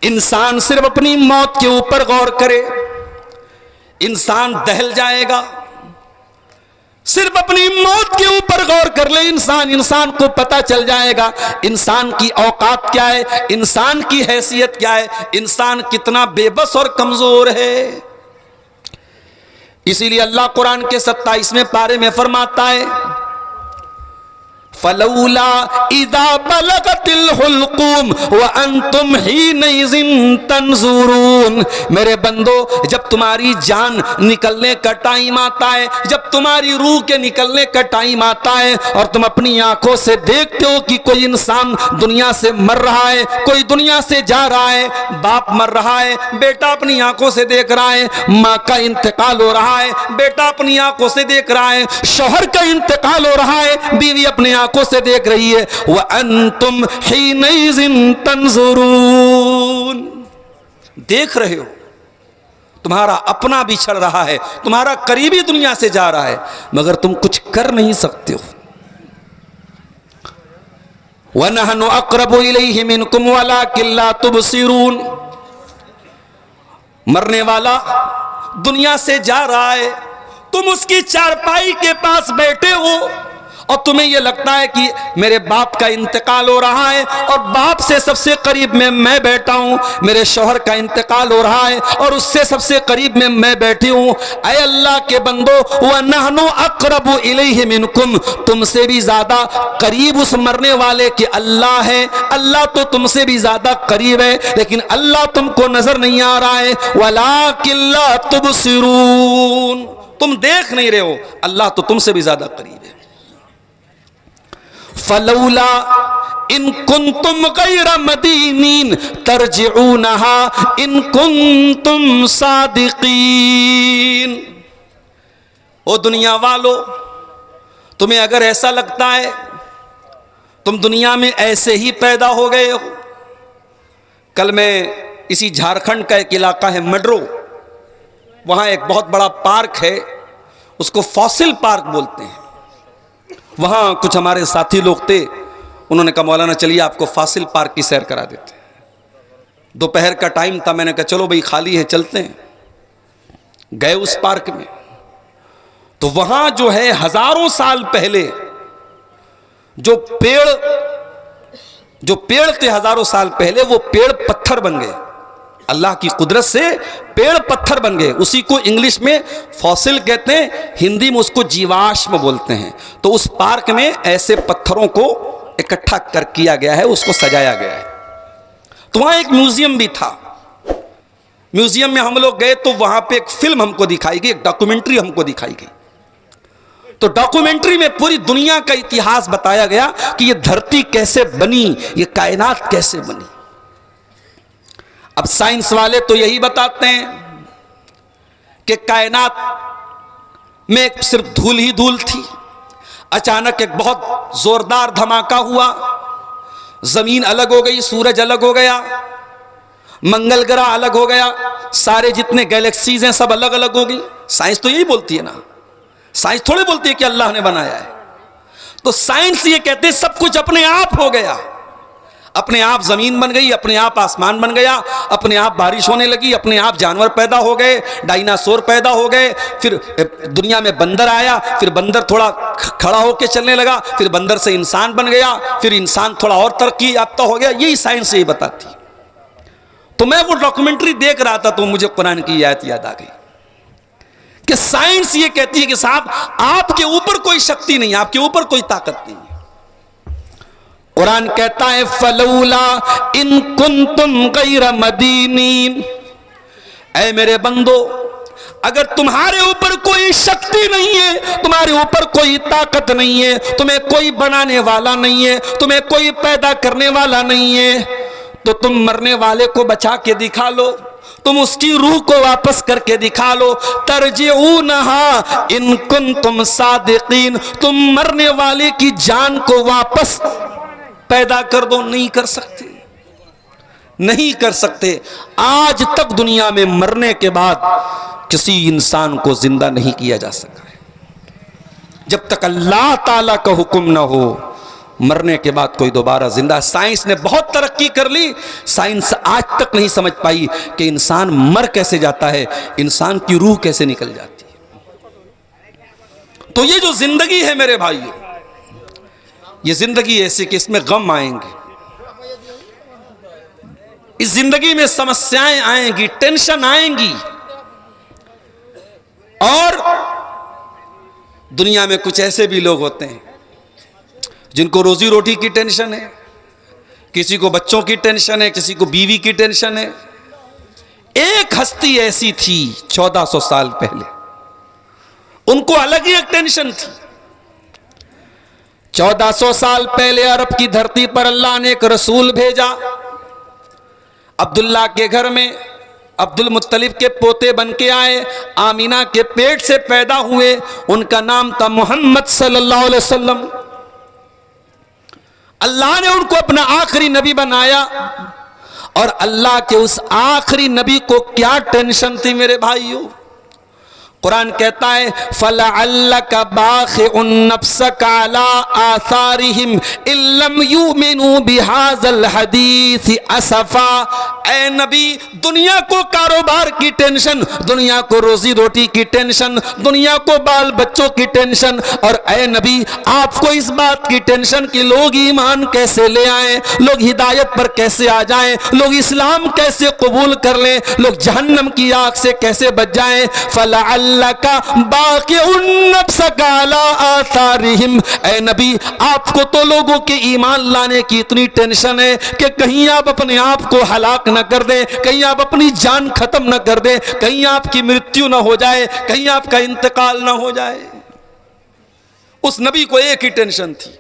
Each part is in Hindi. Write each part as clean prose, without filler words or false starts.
इंसान सिर्फ अपनी मौत के ऊपर गौर करे, इंसान दहल जाएगा। सिर्फ अपनी मौत के ऊपर गौर कर ले इंसान को पता चल जाएगा इंसान की औकात क्या है, इंसान की हैसियत क्या है, इंसान कितना बेबस और कमजोर है। इसीलिए अल्लाह कुरान के 27वें पारे में फरमाता है, फलौला इदा बलगतिल हुल्कुम व अंतुम हीनइज़िन तंजुरून। मेरे बंदो, जब तुम्हारी जान निकलने का टाइम आता है, जब तुम्हारी रूह के निकलने का टाइम आता है और तुम अपनी आंखों से देखते हो कि कोई इंसान दुनिया से मर रहा है, कोई दुनिया से जा रहा है, बाप मर रहा है, बेटा अपनी आंखों से देख रहा है, माँ का इंतकाल हो रहा है, बेटा अपनी आंखों से देख रहा है, शौहर का इंतकाल हो रहा है, बीवी अपनी आंखों से देख रही है, व अंतुम हीनइज़िन तंजुरून। देख रहे हो तुम्हारा अपना बिछड़ रहा है, तुम्हारा करीबी दुनिया से जा रहा है, मगर तुम कुछ कर नहीं सकते हो। व नहनु अक़रबु इलैहि मिनकुम वलाकिन ला तुबसिरून। मरने वाला दुनिया से जा रहा है, तुम उसकी चारपाई के पास बैठे हो और तुम्हें यह लगता है कि मेरे बाप का इंतकाल हो रहा है और बाप से सबसे करीब में मैं बैठा हूं, मेरे शौहर का इंतकाल हो रहा है और उससे सबसे करीब में मैं बैठी हूं। ऐ अल्लाह के बंदो, व नहनु अक़रबु इलैहि मिनकुम, तुमसे भी ज्यादा करीब उस मरने वाले के अल्लाह है। अल्लाह तो तुमसे भी ज्यादा करीब है, लेकिन अल्लाह तुमको नजर नहीं आ रहा है। वलाकिन ला तुबसिरून, तुम देख नहीं रहे हो, अल्लाह तो तुमसे भी ज्यादा करीब है। फलौला इन कुंतुम गैर मदीनीन तरजिऊनहा इन कुंतुम सादिकीन। ओ दुनिया वालों, तुम्हें अगर ऐसा लगता है तुम दुनिया में ऐसे ही पैदा हो गए हो। कल मैं इसी झारखंड का एक इलाका है मड्रो, वहां एक बहुत बड़ा पार्क है, उसको फॉसिल पार्क बोलते हैं। वहाँ कुछ हमारे साथी लोग थे, उन्होंने कहा मौलाना चलिए आपको फासिल पार्क की सैर करा देते हैं। दोपहर का टाइम था, मैंने कहा चलो भाई खाली है चलते हैं। गए उस पार्क में, तो वहाँ जो है हजारों साल पहले जो पेड़ थे, हजारों साल पहले वो पेड़ पत्थर बन गए। अल्लाह की कुदरत से पेड़ पत्थर बन गए। उसी को इंग्लिश में फॉसिल कहते हैं, हिंदी में उसको जीवाश्म बोलते हैं। तो उस पार्क में ऐसे पत्थरों को इकट्ठा कर किया गया है, उसको सजाया गया है। तो वहां एक म्यूजियम भी था। म्यूजियम में हम लोग गए तो वहां पे एक फिल्म हमको दिखाई गई, एक डॉक्यूमेंट्री हमको दिखाई गई। तो डॉक्यूमेंट्री में पूरी दुनिया का इतिहास बताया गया कि ये धरती कैसे बनी, ये कायनात कैसे बनी। अब साइंस वाले तो यही बताते हैं कि कायनात में सिर्फ धूल ही धूल थी, अचानक एक बहुत जोरदार धमाका हुआ, जमीन अलग हो गई, सूरज अलग हो गया, मंगल ग्रह अलग हो गया, सारे जितने गैलेक्सीज हैं सब अलग अलग हो गई। साइंस तो यही बोलती है ना, साइंस थोड़ी बोलती है कि अल्लाह ने बनाया है। तो साइंस ये कहते हैं सब कुछ अपने आप हो गया, अपने आप जमीन बन गई, अपने आप आसमान बन गया, अपने आप बारिश होने लगी, अपने आप जानवर पैदा हो गए, डायनासोर पैदा हो गए, फिर दुनिया में बंदर आया, फिर बंदर थोड़ा खड़ा होकर चलने लगा, फिर बंदर से इंसान बन गया, फिर इंसान थोड़ा और तरक्की याफ्ता हो गया। यही साइंस यही बताती। तो मैं वो डॉक्यूमेंट्री देख रहा था तो मुझे कुरान की आयत याद आ गई कि साइंस ये कहती है कि साहब आपके ऊपर कोई शक्ति नहीं, आपके ऊपर कोई ताकत नहीं। कुरान कहता है फलौला इन कुंतुम गैर मदीनीन, ऐ मेरे बंदो अगर तुम्हारे ऊपर कोई शक्ति नहीं है, तुम्हारे ऊपर कोई ताकत नहीं है, तुम्हें कोई बनाने वाला नहीं है, तुम्हें कोई पैदा करने वाला नहीं है, तो तुम मरने वाले को बचा के दिखा लो, तुम उसकी रूह को वापस करके दिखा लो। तरजिऊनहा इन कुंतुम सादिकीन, तुम मरने वाले की जान को वापस पैदा कर दो। नहीं कर सकते, नहीं कर सकते। आज तक दुनिया में मरने के बाद किसी इंसान को जिंदा नहीं किया जा सका है। जब तक अल्लाह ताला का हुक्म ना हो मरने के बाद कोई दोबारा जिंदा। साइंस ने बहुत तरक्की कर ली, साइंस आज तक नहीं समझ पाई कि इंसान मर कैसे जाता है, इंसान की रूह कैसे निकल जाती है। तो ये जो जिंदगी है मेरे भाइयों, ये जिंदगी ऐसी कि इसमें गम आएंगे, इस जिंदगी में समस्याएं आएंगी, टेंशन आएंगी। और दुनिया में कुछ ऐसे भी लोग होते हैं जिनको रोजी रोटी की टेंशन है, किसी को बच्चों की टेंशन है, किसी को बीवी की टेंशन है। एक हस्ती ऐसी थी 1400 साल पहले, उनको अलग ही एक टेंशन थी। 1400 साल पहले अरब की धरती पर अल्लाह ने एक रसूल भेजा। अब्दुल्ला के घर में अब्दुल मुत्तलिब के पोते बन के आए, आमीना के पेट से पैदा हुए, उनका नाम था मोहम्मद सल्लल्लाहु अलैहि वसल्लम। अल्लाह ने उनको अपना आखिरी नबी बनाया। और अल्लाह के उस आखिरी नबी को क्या टेंशन थी मेरे भाइयों। कुरान कहता है फलअल्लका बाखिउन नफ्सका अला आसारिहिम इल्लम युमिनु बिहाज़ल हदीस असफा। ऐ नबी, दुनिया को कारोबार की टेंशन, दुनिया को रोजी रोटी की टेंशन, दुनिया को बाल बच्चों की टेंशन, और ऐ नबी आपको इस बात की टेंशन कि लोग ईमान कैसे ले आए, लोग हिदायत पर कैसे आ जाएं, लोग इस्लाम कैसे कबूल कर लें, लोग जहन्नम की आग से कैसे बच जाएं। फलअल्लका बाक़िउन नफ्सका अला आसारिहिम। ऐ नबी आपको तो लोगों के ईमान लाने की इतनी टेंशन है कि कहीं आप अपने आप को हलाक न कर दें, कहीं आप अपनी जान खत्म न कर दें, कहीं आपकी मृत्यु न हो जाए, कहीं आपका इंतकाल न हो जाए। उस नबी को एक ही टेंशन थी,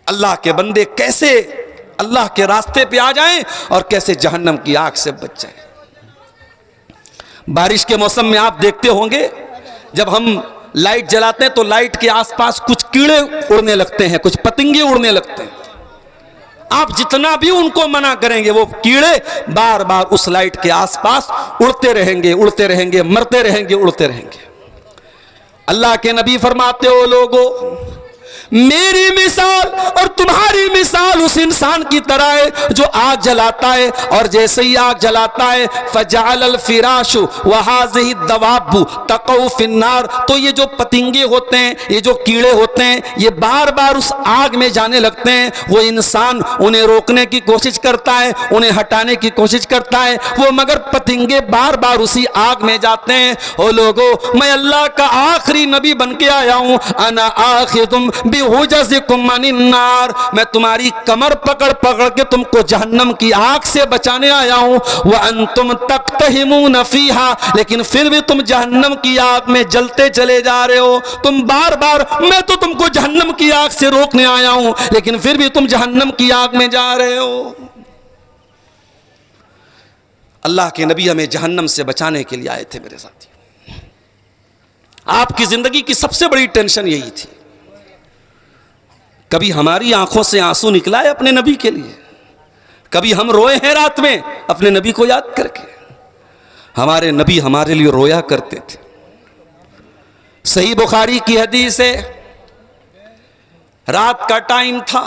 अल्लाह के बंदे कैसे अल्लाह के रास्ते पे आ जाएं और कैसे जहन्नम की आग से बच जाएं। बारिश के मौसम में आप देखते होंगे जब हम लाइट जलाते हैं तो लाइट के आसपास कुछ कीड़े उड़ने लगते हैं, कुछ पतंगे उड़ने लगते हैं। आप जितना भी उनको मना करेंगे वो कीड़े बार बार उस लाइट के आसपास उड़ते रहेंगे, उड़ते रहेंगे, मरते रहेंगे, उड़ते रहेंगे। अल्लाह के नबी फरमाते हो लोगों, मेरी मिसाल और तुम्हारी मिसाल उस इंसान की तरह है जो आग जलाता है, और जैसे ही आग जलाता है फजाअल फिराशु वहाज़िही दवाबु तक़उ फिन्नार। तो ये जो पतंगे होते हैं, ये जो कीड़े होते हैं, ये बार बार उस आग में जाने लगते हैं। वो इंसान उन्हें रोकने की कोशिश करता है, उन्हें हटाने की कोशिश करता है, वो मगर पतंगे बार बार उसी आग में जाते हैं। ओ लोगों, मैं अल्लाह का आखिरी नबी बन के आया हूं। अना आखिदुम नार, मैं तुम्हारी कमर पकड़ पकड़ के तुमको जहन्नम की आग से बचाने आया हूं। व अंतुम तक़तहिमून फीहा, लेकिन फिर भी तुम जहन्नम की आग में जलते चले जा रहे हो। तुम बार बार, मैं तो तुमको जहन्नम की आग से रोकने आया हूं, लेकिन फिर भी तुम जहन्नम की आग में जा रहे हो। अल्लाह के नबी हमें जहन्नम से बचाने के लिए आए थे मेरे साथी। आपकी जिंदगी की सबसे बड़ी टेंशन यही थी। कभी हमारी आंखों से आंसू निकला है अपने नबी के लिए? कभी हम रोए हैं रात में अपने नबी को याद करके? हमारे नबी हमारे लिए रोया करते थे। सही बुखारी की हदीस है, रात का टाइम था,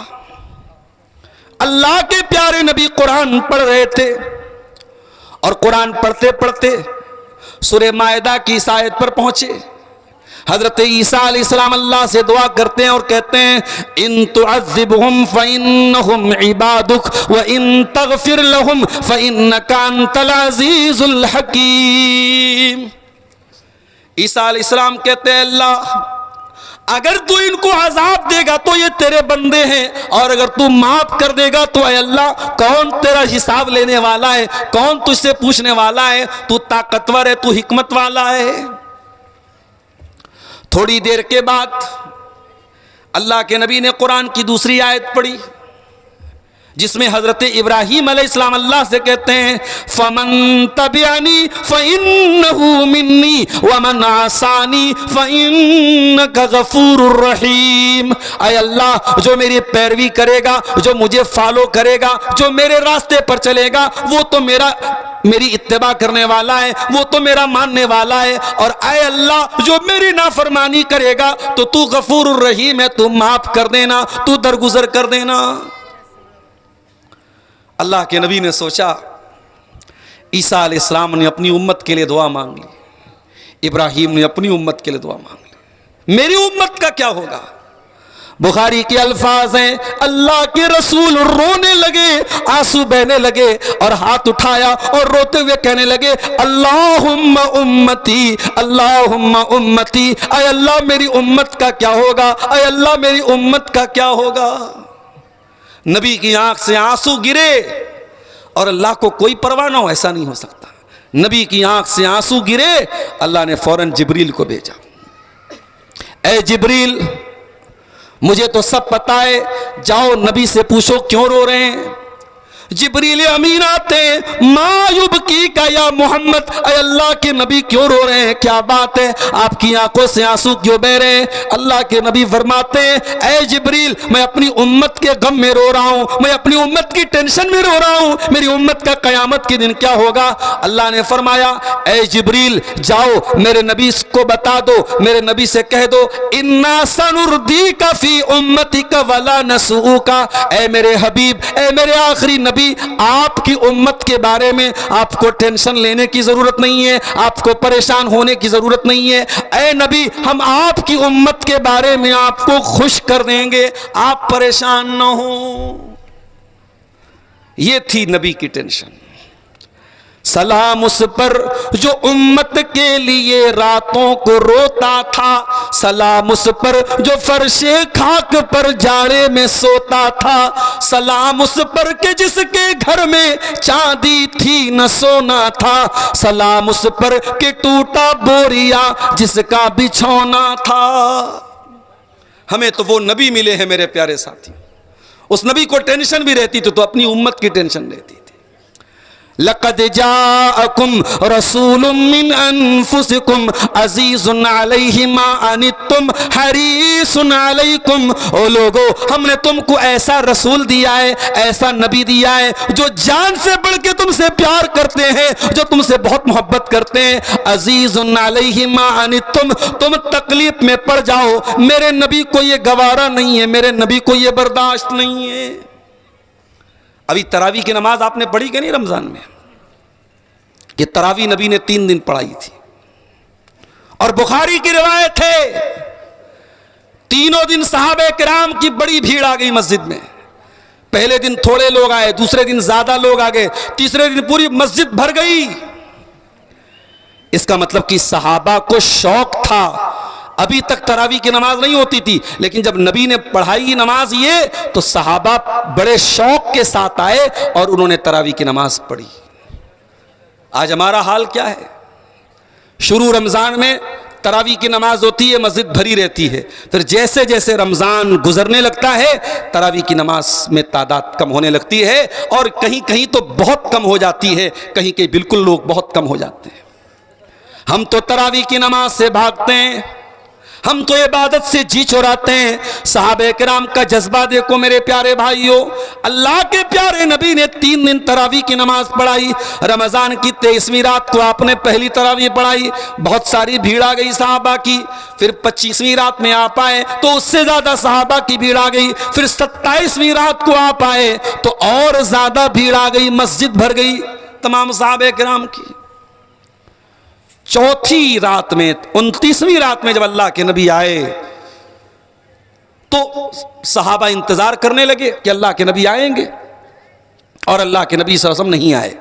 अल्लाह के प्यारे नबी कुरान पढ़ रहे थे, और कुरान पढ़ते पढ़ते सूरह मायदा की इस आयत पर पहुंचे। हजरत ईसा अलैहिस्सलाम अल्लाह से दुआ करते हैं और कहते हैं इन तुअज़्ज़िबहुम फ़इन्नहुम इबादुक व इन तग़फ़िर लहुम फ़इन्नका अंतल अज़ीज़ुल हकीम। ईसा अलैहिस्सलाम कहते हैं अल्लाह, अगर तू इनको अजाब देगा तो ये तेरे बंदे हैं, और अगर तू माफ कर देगा तो ऐ अल्लाह कौन तेरा हिसाब लेने वाला है, कौन तुझसे पूछने वाला है? तू ताकतवर है, तू हिकमत वाला है। थोड़ी देर के बाद अल्लाह के नबी ने कुरान की दूसरी आयत पढ़ी, जिसमें हजरत इब्राहीम अलैहिस्सलाम अल्लाह से कहते हैं फमन तबिअनी फइन्नहु मिन्नी वमन आसानी फइन्नका गफूरुर रहीम। ऐ अल्लाह, जो मेरी पैरवी करेगा, जो मुझे फॉलो करेगा, जो मेरे रास्ते पर चलेगा, वो तो मेरी इत्तेबा करने वाला है, वो तो मेरा मानने वाला है। और ऐ अल्लाह, जो मेरी नाफरमानी करेगा तो तू गफूरुर रहीम है, तू माफ कर देना, तू दरगुजर कर देना। अल्लाह के नबी ने सोचा, ईसा अलैहिस्सलाम ने अपनी उम्मत के लिए दुआ मांग ली, इब्राहीम ने अपनी उम्मत के लिए दुआ मांग ली, मेरी उम्मत का क्या होगा? बुखारी के अल्फाज हैं, अल्लाह के रसूल रोने लगे, आंसू बहने लगे और हाथ उठाया और रोते हुए कहने लगे अल्लाहुम्मा उम्मती, अल्लाहुम्मा उम्मती। ऐ अल्लाह, मेरी उम्मत का क्या होगा? ऐ अल्लाह, मेरी उम्मत का क्या होगा? नबी की आंख से आंसू गिरे और अल्लाह को कोई परवाह ना हो, ऐसा नहीं हो सकता। नबी की आंख से आंसू गिरे, अल्लाह ने फौरन जिब्रील को भेजा। ऐ जिब्रील, मुझे तो सब पता है, जाओ नबी से पूछो क्यों रो रहे हैं। जिब्रील अमीन आते, मायुब की का या मोहम्मद, अल्लाह के नबी क्यों रो रहे हैं, क्या बात है, आपकी आंखों से आंसू क्यों बह रहे हैं? अल्लाह के नबी फरमाते हैं, ऐ जिब्रील, मैं अपनी उम्मत के गम में रो रहा हूं, मैं अपनी उम्मत की टेंशन में रो रहा हूं, मेरी उम्मत का कयामत के दिन क्या होगा? अल्लाह ने फरमाया, ऐ जिब्रील, जाओ मेरे नबी को बता दो, मेरे नबी से कह दो, इन्ना सनुर्दीका फी उम्मतिका वला नसूका। ऐ मेरे हबीब, ऐ मेरे आखिरी नबी, आपकी उम्मत के बारे में आपको टेंशन लेने की जरूरत नहीं है, आपको परेशान होने की जरूरत नहीं है। ऐ नबी, हम आपकी उम्मत के बारे में आपको खुश कर देंगे, आप परेशान ना हो। यह थी नबी की टेंशन। सलाम उस पर जो उम्मत के लिए रातों को रोता था, सलाम उस पर जो फर्शे खाक पर जाड़े में सोता था, सलाम उस पर के जिसके घर में चांदी थी न सोना था, सलाम उस पर के टूटा बोरिया जिसका बिछौना था। हमें तो वो नबी मिले हैं मेरे प्यारे साथी, उस नबी को टेंशन भी रहती तो अपनी उम्मत की टेंशन रहती थी। लक़द जाअकुम रसूलुम मिन अनफुसिकुम अज़ीज़ुन अलैहि मा अनित्तुम हरीसुन अलैकुम। ओ लोगो, हमने तुमको ऐसा रसूल दिया है, ऐसा नबी दिया है जो जान से बढ़ के तुमसे प्यार करते हैं, जो तुमसे बहुत मोहब्बत करते हैं। अज़ीज़ुन अलैहि मा अनित्तुम, तुम तकलीफ में पड़ जाओ, मेरे नबी को ये गवारा नहीं है, मेरे नबी को ये बर्दाश्त नहीं है। अभी तरावी की नमाज आपने पढ़ी कि नहीं रमजान में? कि तरावी नबी ने 3 दिन पढ़ाई थी और बुखारी की रिवायत है, तीनों दिन सहाबे किराम की बड़ी भीड़ आ गई मस्जिद में। पहले दिन थोड़े लोग आए, दूसरे दिन ज्यादा लोग आ गए, तीसरे दिन पूरी मस्जिद भर गई। इसका मतलब कि सहाबा को शौक था। अभी तक तरावी की नमाज नहीं होती थी, लेकिन जब नबी ने पढ़ाई नमाज ये, तो सहाबा बड़े शौक के साथ आए और उन्होंने तरावी की नमाज पढ़ी। आज हमारा हाल क्या है? शुरू रमजान में तरावी की नमाज होती है, मस्जिद भरी रहती है, फिर जैसे जैसे रमजान गुजरने लगता है तरावी की नमाज में तादाद कम होने लगती है, और कहीं कहीं तो बहुत कम हो जाती है, कहीं कहीं बिल्कुल लोग बहुत कम हो जाते हैं। हम तो तरावी की नमाज से भागते हैं, हम तो इबादत से जी चुराते हैं। सहाबे किराम का जज्बा देखो मेरे प्यारे भाइयों, अल्लाह के प्यारे नबी ने 3 दिन तरावी की नमाज पढ़ाई। रमजान की 23वीं रात को आपने पहली तरावी पढ़ाई, बहुत सारी भीड़ आ गई सहाबा की। फिर 25वीं रात में आप आए तो उससे ज्यादा सहाबा की भीड़ आ गई। फिर 27वीं रात को आप आए तो और ज्यादा भीड़ आ गई, मस्जिद भर गई तमाम सहाबे किराम की। चौथी रात में, 29वीं रात में जब अल्लाह के नबी आए तो सहाबा इंतजार करने लगे कि अल्लाह के नबी आएंगे, और अल्लाह के नबी सल्लल्लाहु अलैहि वसल्लम नहीं आए।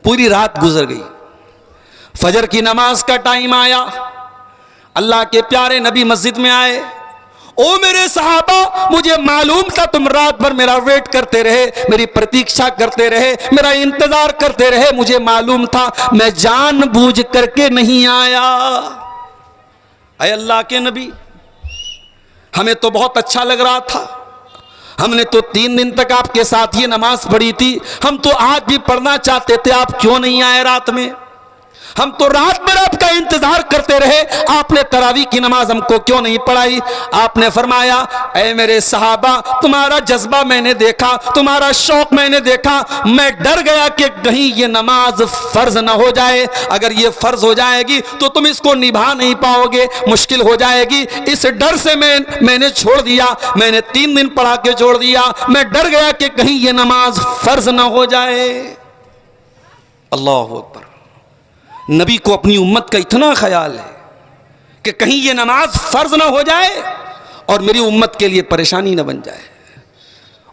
पूरी रात गुजर गई, फजर की नमाज का टाइम आया, अल्लाह के प्यारे नबी मस्जिद में आए। ओ मेरे सहाबा, मुझे मालूम था तुम रात भर मेरा वेट करते रहे, मेरी प्रतीक्षा करते रहे, मेरा इंतजार करते रहे, मुझे मालूम था, मैं जानबूझ करके नहीं आया। अय अल्लाह के नबी, हमें तो बहुत अच्छा लग रहा था, हमने तो 3 दिन तक आपके साथ ये नमाज पढ़ी थी, हम तो आज भी पढ़ना चाहते थे, आप क्यों नहीं आए रात में? हम तो रात भर आपका इंतजार करते रहे, आपने तरावी की नमाज हमको क्यों नहीं पढ़ाई? आपने फरमाया, ऐ मेरे सहाबा, तुम्हारा जज्बा मैंने देखा, तुम्हारा शौक मैंने देखा, मैं डर गया कि कहीं ये नमाज फर्ज ना हो जाए। अगर ये फर्ज हो जाएगी तो तुम इसको निभा नहीं पाओगे, मुश्किल हो जाएगी। इस डर से मैंने छोड़ दिया, मैंने 3 दिन पढ़ा के छोड़ दिया। मैं डर गया कि कहीं ये नमाज फर्ज ना हो जाए। अल्लाह अकबर। नबी को अपनी उम्मत का इतना ख्याल है कि कहीं ये नमाज फर्ज ना हो जाए और मेरी उम्मत के लिए परेशानी ना बन जाए।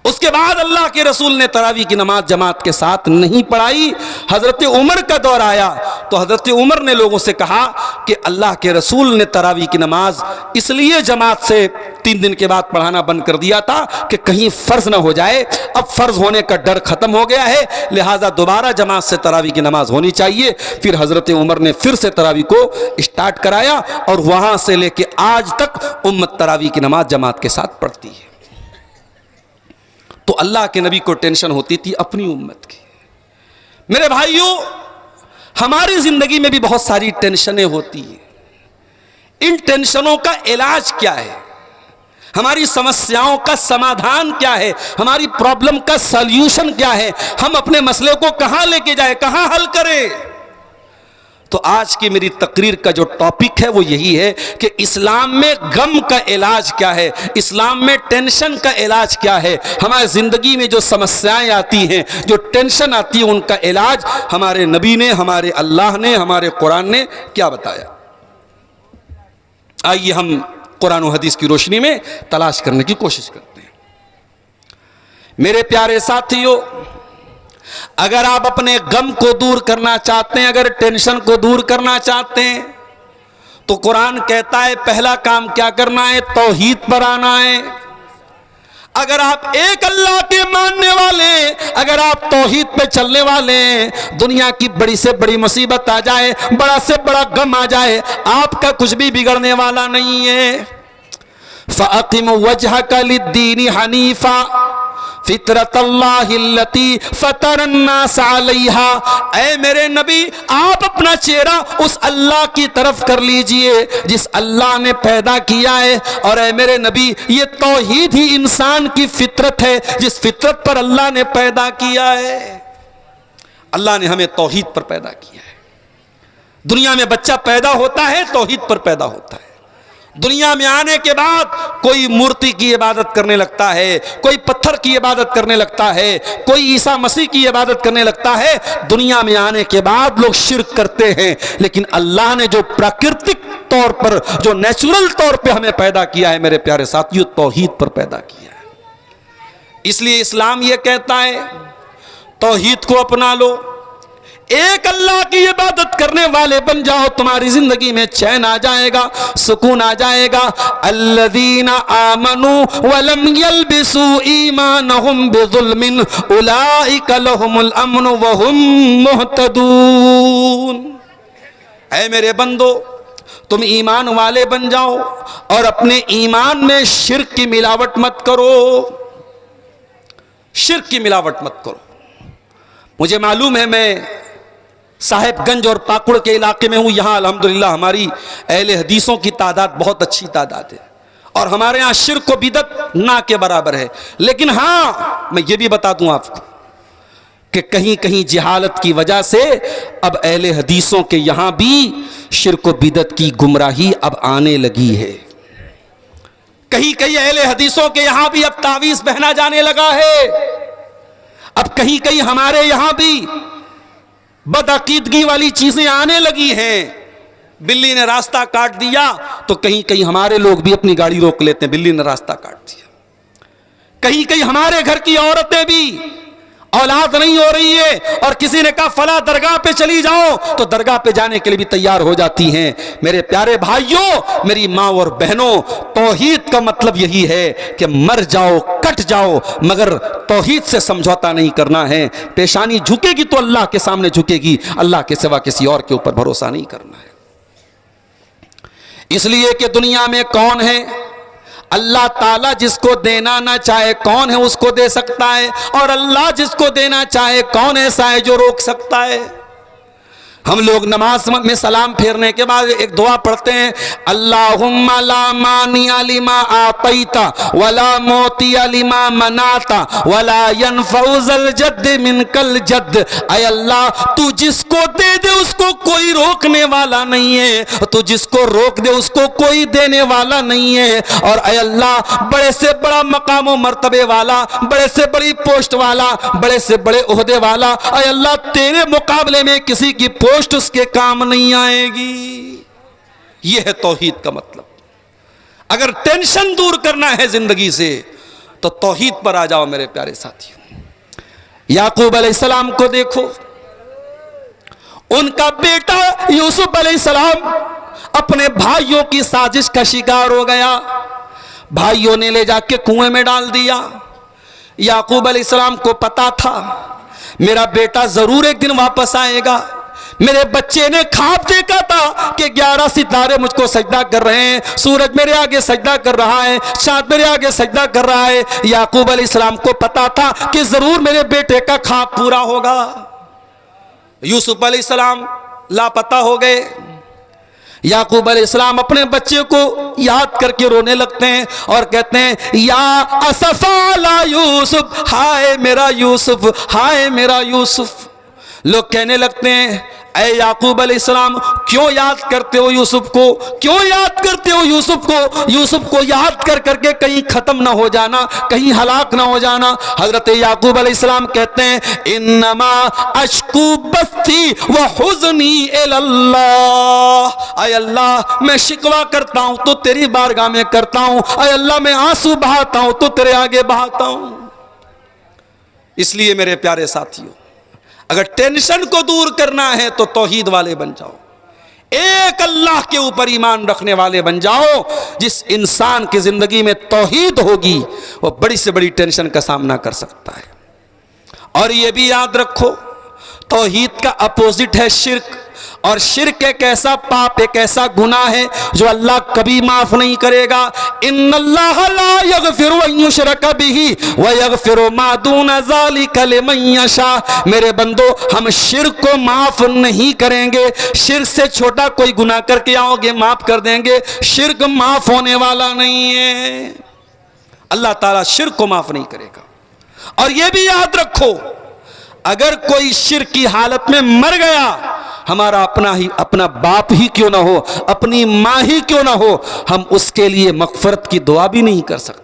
उसके बाद अल्लाह के रसूल ने तरावी की नमाज जमात के साथ नहीं पढ़ाई। हज़रत उमर का दौर आया तो हज़रत उमर ने लोगों से कहा कि अल्लाह के रसूल ने तरावी की नमाज इसलिए जमात से 3 दिन के बाद पढ़ाना बंद कर दिया था कि कहीं फ़र्ज ना हो जाए। अब फ़र्ज होने का डर ख़त्म हो गया है, लिहाजा दोबारा जमात से तरावी की नमाज होनी चाहिए। फिर हज़रत उमर ने फिर से तरावी को स्टार्ट कराया और वहाँ से लेके आज तक उम्मत तरावी की नमाज जमात के साथ पढ़ती है। तो अल्लाह के नबी को टेंशन होती थी अपनी उम्मत की। मेरे भाइयों, हमारी जिंदगी में भी बहुत सारी टेंशनें होती हैं। इन टेंशनों का इलाज क्या है? हमारी समस्याओं का समाधान क्या है? हमारी प्रॉब्लम का सॉल्यूशन क्या है? हम अपने मसले को कहां लेके जाए, कहां हल करें? तो आज की मेरी तकरीर का जो टॉपिक है वो यही है कि इस्लाम में गम का इलाज क्या है, इस्लाम में टेंशन का इलाज क्या है। हमारी ज़िंदगी में जो समस्याएं आती हैं, जो टेंशन आती है, उनका इलाज हमारे नबी ने, हमारे अल्लाह ने, हमारे कुरान ने क्या बताया। आइए हम कुरान और हदीस की रोशनी में तलाश करने की कोशिश करते हैं। मेरे प्यारे साथियों, अगर आप अपने गम को दूर करना चाहते हैं, अगर टेंशन को दूर करना चाहते हैं, तो कुरान कहता है पहला काम क्या करना है? तौहीद पर आना है। अगर आप एक अल्लाह के मानने वाले, अगर आप तौहीद पे चलने वाले, दुनिया की बड़ी से बड़ी मुसीबत आ जाए, बड़ा से बड़ा गम आ जाए, आपका कुछ भी बिगड़ने वाला नहीं है। फ़अक़िम वजहक लिद्दीन हनीफ़ा फितरतल्लाहिल्लती फ़तरन्नास अलैहा। ऐ मेरे नबी, आप अपना चेहरा उस अल्लाह की तरफ कर लीजिए जिस अल्लाह ने पैदा किया है। और ऐ मेरे नबी, ये तौहीद ही इंसान की फितरत है, जिस फितरत पर अल्लाह ने पैदा किया है। अल्लाह ने हमें तौहीद पर पैदा किया है। दुनिया में बच्चा पैदा होता है तौहीद पर पैदा होता है। दुनिया में आने के बाद कोई मूर्ति की इबादत करने लगता है, कोई पत्थर की इबादत करने लगता है, कोई ईसा मसीह की इबादत करने लगता है। दुनिया में आने के बाद लोग शिर्क करते हैं, लेकिन अल्लाह ने जो प्राकृतिक तौर पर, जो नेचुरल तौर पे हमें पैदा किया है, मेरे प्यारे साथियों, तौहीद पर पैदा किया है। इसलिए इस्लाम ये कहता है तौहीद को अपना लो, एक अल्लाह की इबादत करने वाले बन जाओ, तुम्हारी जिंदगी में चैन आ जाएगा, सुकून आ जाएगा। अल्लज़ीना आमनू वलम यल्बिसू ईमानहुम बिज़ुल्मिन उलाइका लहुमुल अम्नु वहुम मुहतदून। ऐ मेरे बंदो, तुम ईमान वाले बन जाओ और अपने ईमान में शिर्क की मिलावट मत करो, शिर्क की मिलावट मत करो। मुझे मालूम है, मैं साहेबगंज और पाकुड़ के इलाके में हूँ। यहाँ अल्हम्दुलिल्लाह हमारी अहले हदीसों की तादाद बहुत अच्छी तादाद है और हमारे यहाँ शिर्क को बिदत ना के बराबर है। लेकिन हाँ, मैं ये भी बता दूँ आपको कि कहीं कहीं जिहालत की वजह से अब अहले हदीसों के यहाँ भी शिर्क व बिदत की गुमराही अब आने लगी है। कहीं कहीं अहले हदीसों के यहाँ भी अब तावीज़ पहना जाने लगा है। अब कहीं कहीं हमारे यहाँ भी बदअकीदगी वाली चीजें आने लगी हैं। बिल्ली ने रास्ता काट दिया तो कहीं कहीं हमारे लोग भी अपनी गाड़ी रोक लेते हैं, बिल्ली ने रास्ता काट दिया। कहीं कहीं हमारे घर की औरतें भी, औलाद नहीं हो रही है और किसी ने कहा फला दरगाह पे चली जाओ, तो दरगाह पे जाने के लिए भी तैयार हो जाती हैं। मेरे प्यारे भाइयों, मेरी माँ और बहनों, तौहीद का मतलब यही है कि मर जाओ, कट जाओ, मगर तौहीद से समझौता नहीं करना है। पेशानी झुकेगी तो अल्लाह के सामने झुकेगी, अल्लाह के सिवा किसी और के ऊपर भरोसा नहीं करना है। इसलिए कि दुनिया में कौन है अल्लाह ताला जिसको देना ना चाहे कौन है उसको दे सकता है, और अल्लाह जिसको देना चाहे कौन ऐसा है जो रोक सकता है। हम लोग नमाज में सलाम फेरने के बाद एक दुआ पढ़ते हैं, अल्लाहुम्मा ला मानिया लिमा आतैता वला मोतिया लिमा मनाता वला यनफउज़ल जद्द मिनकल जद्द। ऐ अल्लाह, तू जिसको दे दे उसको कोई रोकने वाला नहीं है, तू जिसको रोक दे उसको कोई देने वाला नहीं है। और ऐ अल्लाह, बड़े से बड़ा मकाम व मर्तबे वाला, बड़े से बड़ी पोस्ट वाला, बड़े से बड़े ओहदे वाला, ऐ अल्लाह तेरे मुकाबले में किसी की पोस्ट उसके काम नहीं आएगी। यह है तौहीद का मतलब। अगर टेंशन दूर करना है जिंदगी से तो तौहीद पर आ जाओ मेरे प्यारे साथियों। याकूब अलैहिस्सलाम को देखो, उनका बेटा यूसुफ अलैहिस्सलाम अपने भाइयों की साजिश का शिकार हो गया। भाइयों ने ले जाके कुएं में डाल दिया। याकूब अलैहिस्सलाम को पता था मेरा बेटा जरूर एक दिन वापस आएगा। मेरे बच्चे ने ख्वाब देखा था कि 11 सितारे मुझको सजदा कर रहे हैं, सूरज मेरे आगे सजदा कर रहा है, चांद मेरे आगे सजदा कर रहा है। याकूब अलैहिस्सलाम को पता था कि जरूर मेरे बेटे का ख्वाब पूरा होगा। यूसुफ अलैहिस्सलाम लापता हो गए। याकूब अलैहिस्सलाम अपने बच्चे को याद करके रोने लगते हैं और कहते हैं, या असफा ला यूसुफ, हाय मेरा यूसुफ, हाय मेरा यूसुफ। लोग कहने लगते हैं, ऐ याकूब अलैहिस्सलाम क्यों याद करते हो यूसुफ को, क्यों याद करते हो यूसुफ को? यूसुफ को याद कर करके कहीं खत्म ना हो जाना, कहीं हलाक ना हो जाना। हजरत याकूब अलैहिस्सलाम कहते हैं, इन्नमा अश्कू बस्ती व हुज़नी इलल्लाह। ऐ अल्लाह, मैं शिकवा करता हूं तो तेरी बारगाह में करता हूं। ऐ अल्लाह, मैं आंसू बहाता हूं तो तेरे आगे बहाता हूं। इसलिए मेरे प्यारे साथियों, अगर टेंशन को दूर करना है तो तौहीद वाले बन जाओ, एक अल्लाह के ऊपर ईमान रखने वाले बन जाओ। जिस इंसान की जिंदगी में तौहीद होगी वो बड़ी से बड़ी टेंशन का सामना कर सकता है। और ये भी याद रखो, तौहीद का अपोजिट है शिर्क। और शिर्क एक ऐसा पाप, एक ऐसा गुनाह है जो अल्लाह कभी माफ नहीं करेगा। इन्नल्लाह ला यगफिरु अन युशरक बिही व यगफिरु मा दूना ज़ालिका लिमन यशा। मेरे बंदो, हम शिर्क को माफ नहीं करेंगे। शिर्क से छोटा कोई गुनाह करके आओगे माफ कर देंगे, शिर्क माफ होने वाला नहीं है। अल्लाह ताला शिर्क को माफ नहीं करेगा। और यह भी याद रखो, अगर कोई शिर्क की हालत में मर गया, हमारा अपना बाप ही क्यों ना हो, अपनी माँ ही क्यों ना हो, हम उसके लिए मग़फ़िरत की दुआ भी नहीं कर सकते।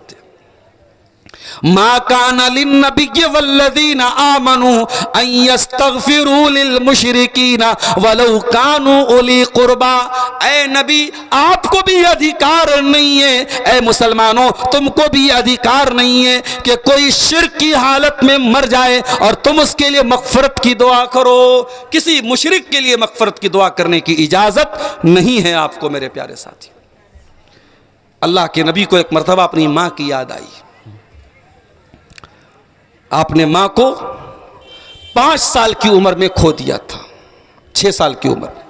मा काना लिन्नबिय्यि वल्लज़ीना आमनू अन यस्तग़फ़िरू लिलमुशरिकीना वलौ कानू उली क़ुरबा। ऐ नबी, आपको भी अधिकार नहीं है, ऐ मुसलमानों तुमको भी अधिकार नहीं है कि कोई शिर्क की हालत में मर जाए और तुम उसके लिए मग़फ़िरत की दुआ करो। किसी मुशरिक के लिए मग़फ़िरत की दुआ करने की इजाज़त नहीं है आपको। मेरे प्यारे साथी, अल्लाह के नबी को एक मरतबा अपनी माँ की याद आई। आपने माँ को 5 साल की उम्र में खो दिया था, 6 साल की उम्र में।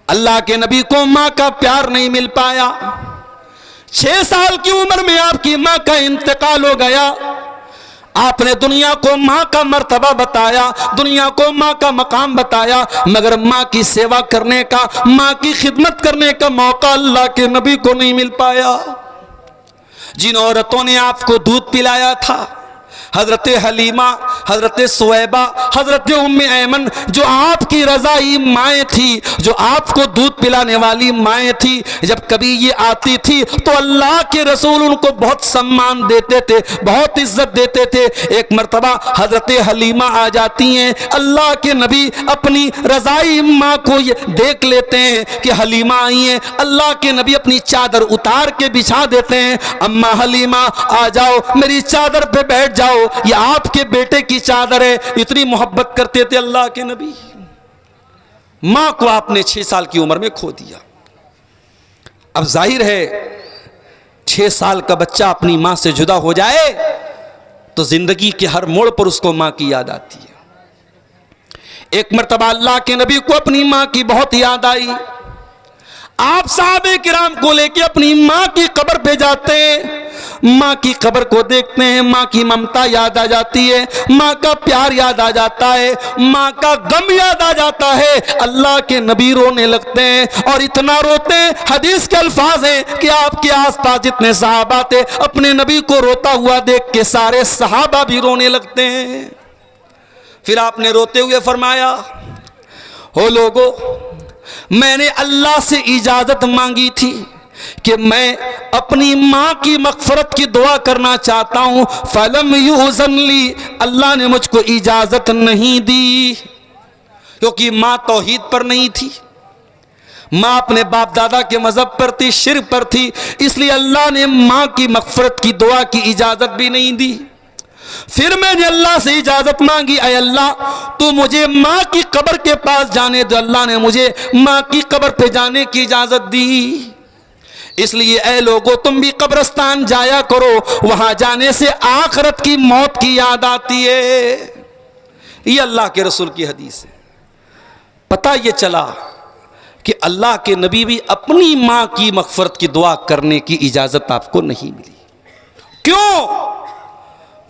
अल्लाह के नबी को माँ का प्यार नहीं मिल पाया। 6 साल की उम्र में आपकी माँ का इंतकाल हो गया। आपने दुनिया को माँ का मर्तबा बताया, दुनिया को माँ का मकाम बताया, मगर माँ की सेवा करने का, माँ की खिदमत करने का मौका अल्लाह के नबी को नहीं मिल पाया। जिन औरतों ने आपको दूध पिलाया था, हजरत हलीमा, हजरत सुवैबा, हजरत उम्मे ऐमन, जो आपकी रज़ाई माएँ थी, जो आपको दूध पिलाने वाली माएँ थी, जब कभी ये आती थी तो अल्लाह के रसूल उनको बहुत सम्मान देते थे, बहुत इज्जत देते थे। एक मर्तबा हजरत हलीमा आ जाती हैं, अल्लाह के नबी अपनी रज़ाई माँ को ये देख लेते हैं कि हलीमा आई हैं। अल्लाह के नबी अपनी चादर उतार के बिछा देते हैं, अम्मा हलीमा आ जाओ, मेरी चादर पे बैठ जाओ, ये आपके बेटे की चादर है। इतनी मोहब्बत करते थे अल्लाह के नबी। मां को आपने 6 साल की उम्र में खो दिया। अब जाहिर है 6 साल का बच्चा अपनी मां से जुदा हो जाए तो जिंदगी के हर मोड़ पर उसको मां की याद आती है। एक मर्तबा अल्लाह के नबी को अपनी मां की बहुत याद आई। आप साहबे किराम को लेके अपनी माँ की कब्र पे जाते हैं, माँ की कब्र को देखते हैं, माँ की ममता याद आ जाती है, माँ का प्यार याद आ जाता है, माँ का गम याद आ जाता है। अल्लाह के नबी रोने लगते हैं और इतना रोते हैं, हदीस के अल्फाज हैं कि आपके आसपास जितने सहाबा थे अपने नबी को रोता हुआ देख के सारे सहाबा भी रोने लगते हैं। फिर आपने रोते हुए फरमाया, हो लोगो, मैंने अल्लाह से इजाजत मांगी थी कि मैं अपनी माँ की मग़फ़िरत की दुआ करना चाहता हूँ, फलम युज़न ली, अल्लाह ने मुझको इजाज़त नहीं दी, क्योंकि माँ तौहीद पर नहीं थी, माँ अपने बाप दादा के मज़हब पर थी, शिर्क पर थी, इसलिए अल्लाह ने माँ की मग़फ़िरत की दुआ की इजाज़त भी नहीं दी। फिर मैंने अल्लाह से इजाज़त मांगी, अय अल्लाह तू मुझे माँ की कब्र के पास जाने दो। अल्लाह ने मुझे माँ की कब्र पे जाने की इजाज़त दी। इसलिए ऐ लोगों, तुम भी कब्रिस्तान जाया करो, वहां जाने से आखिरत की मौत की याद आती है। ये अल्लाह के रसूल की हदीस है। पता ये चला कि अल्लाह के नबी भी अपनी माँ की मग़फ़िरत की दुआ करने की इजाज़त आपको नहीं मिली। क्यों?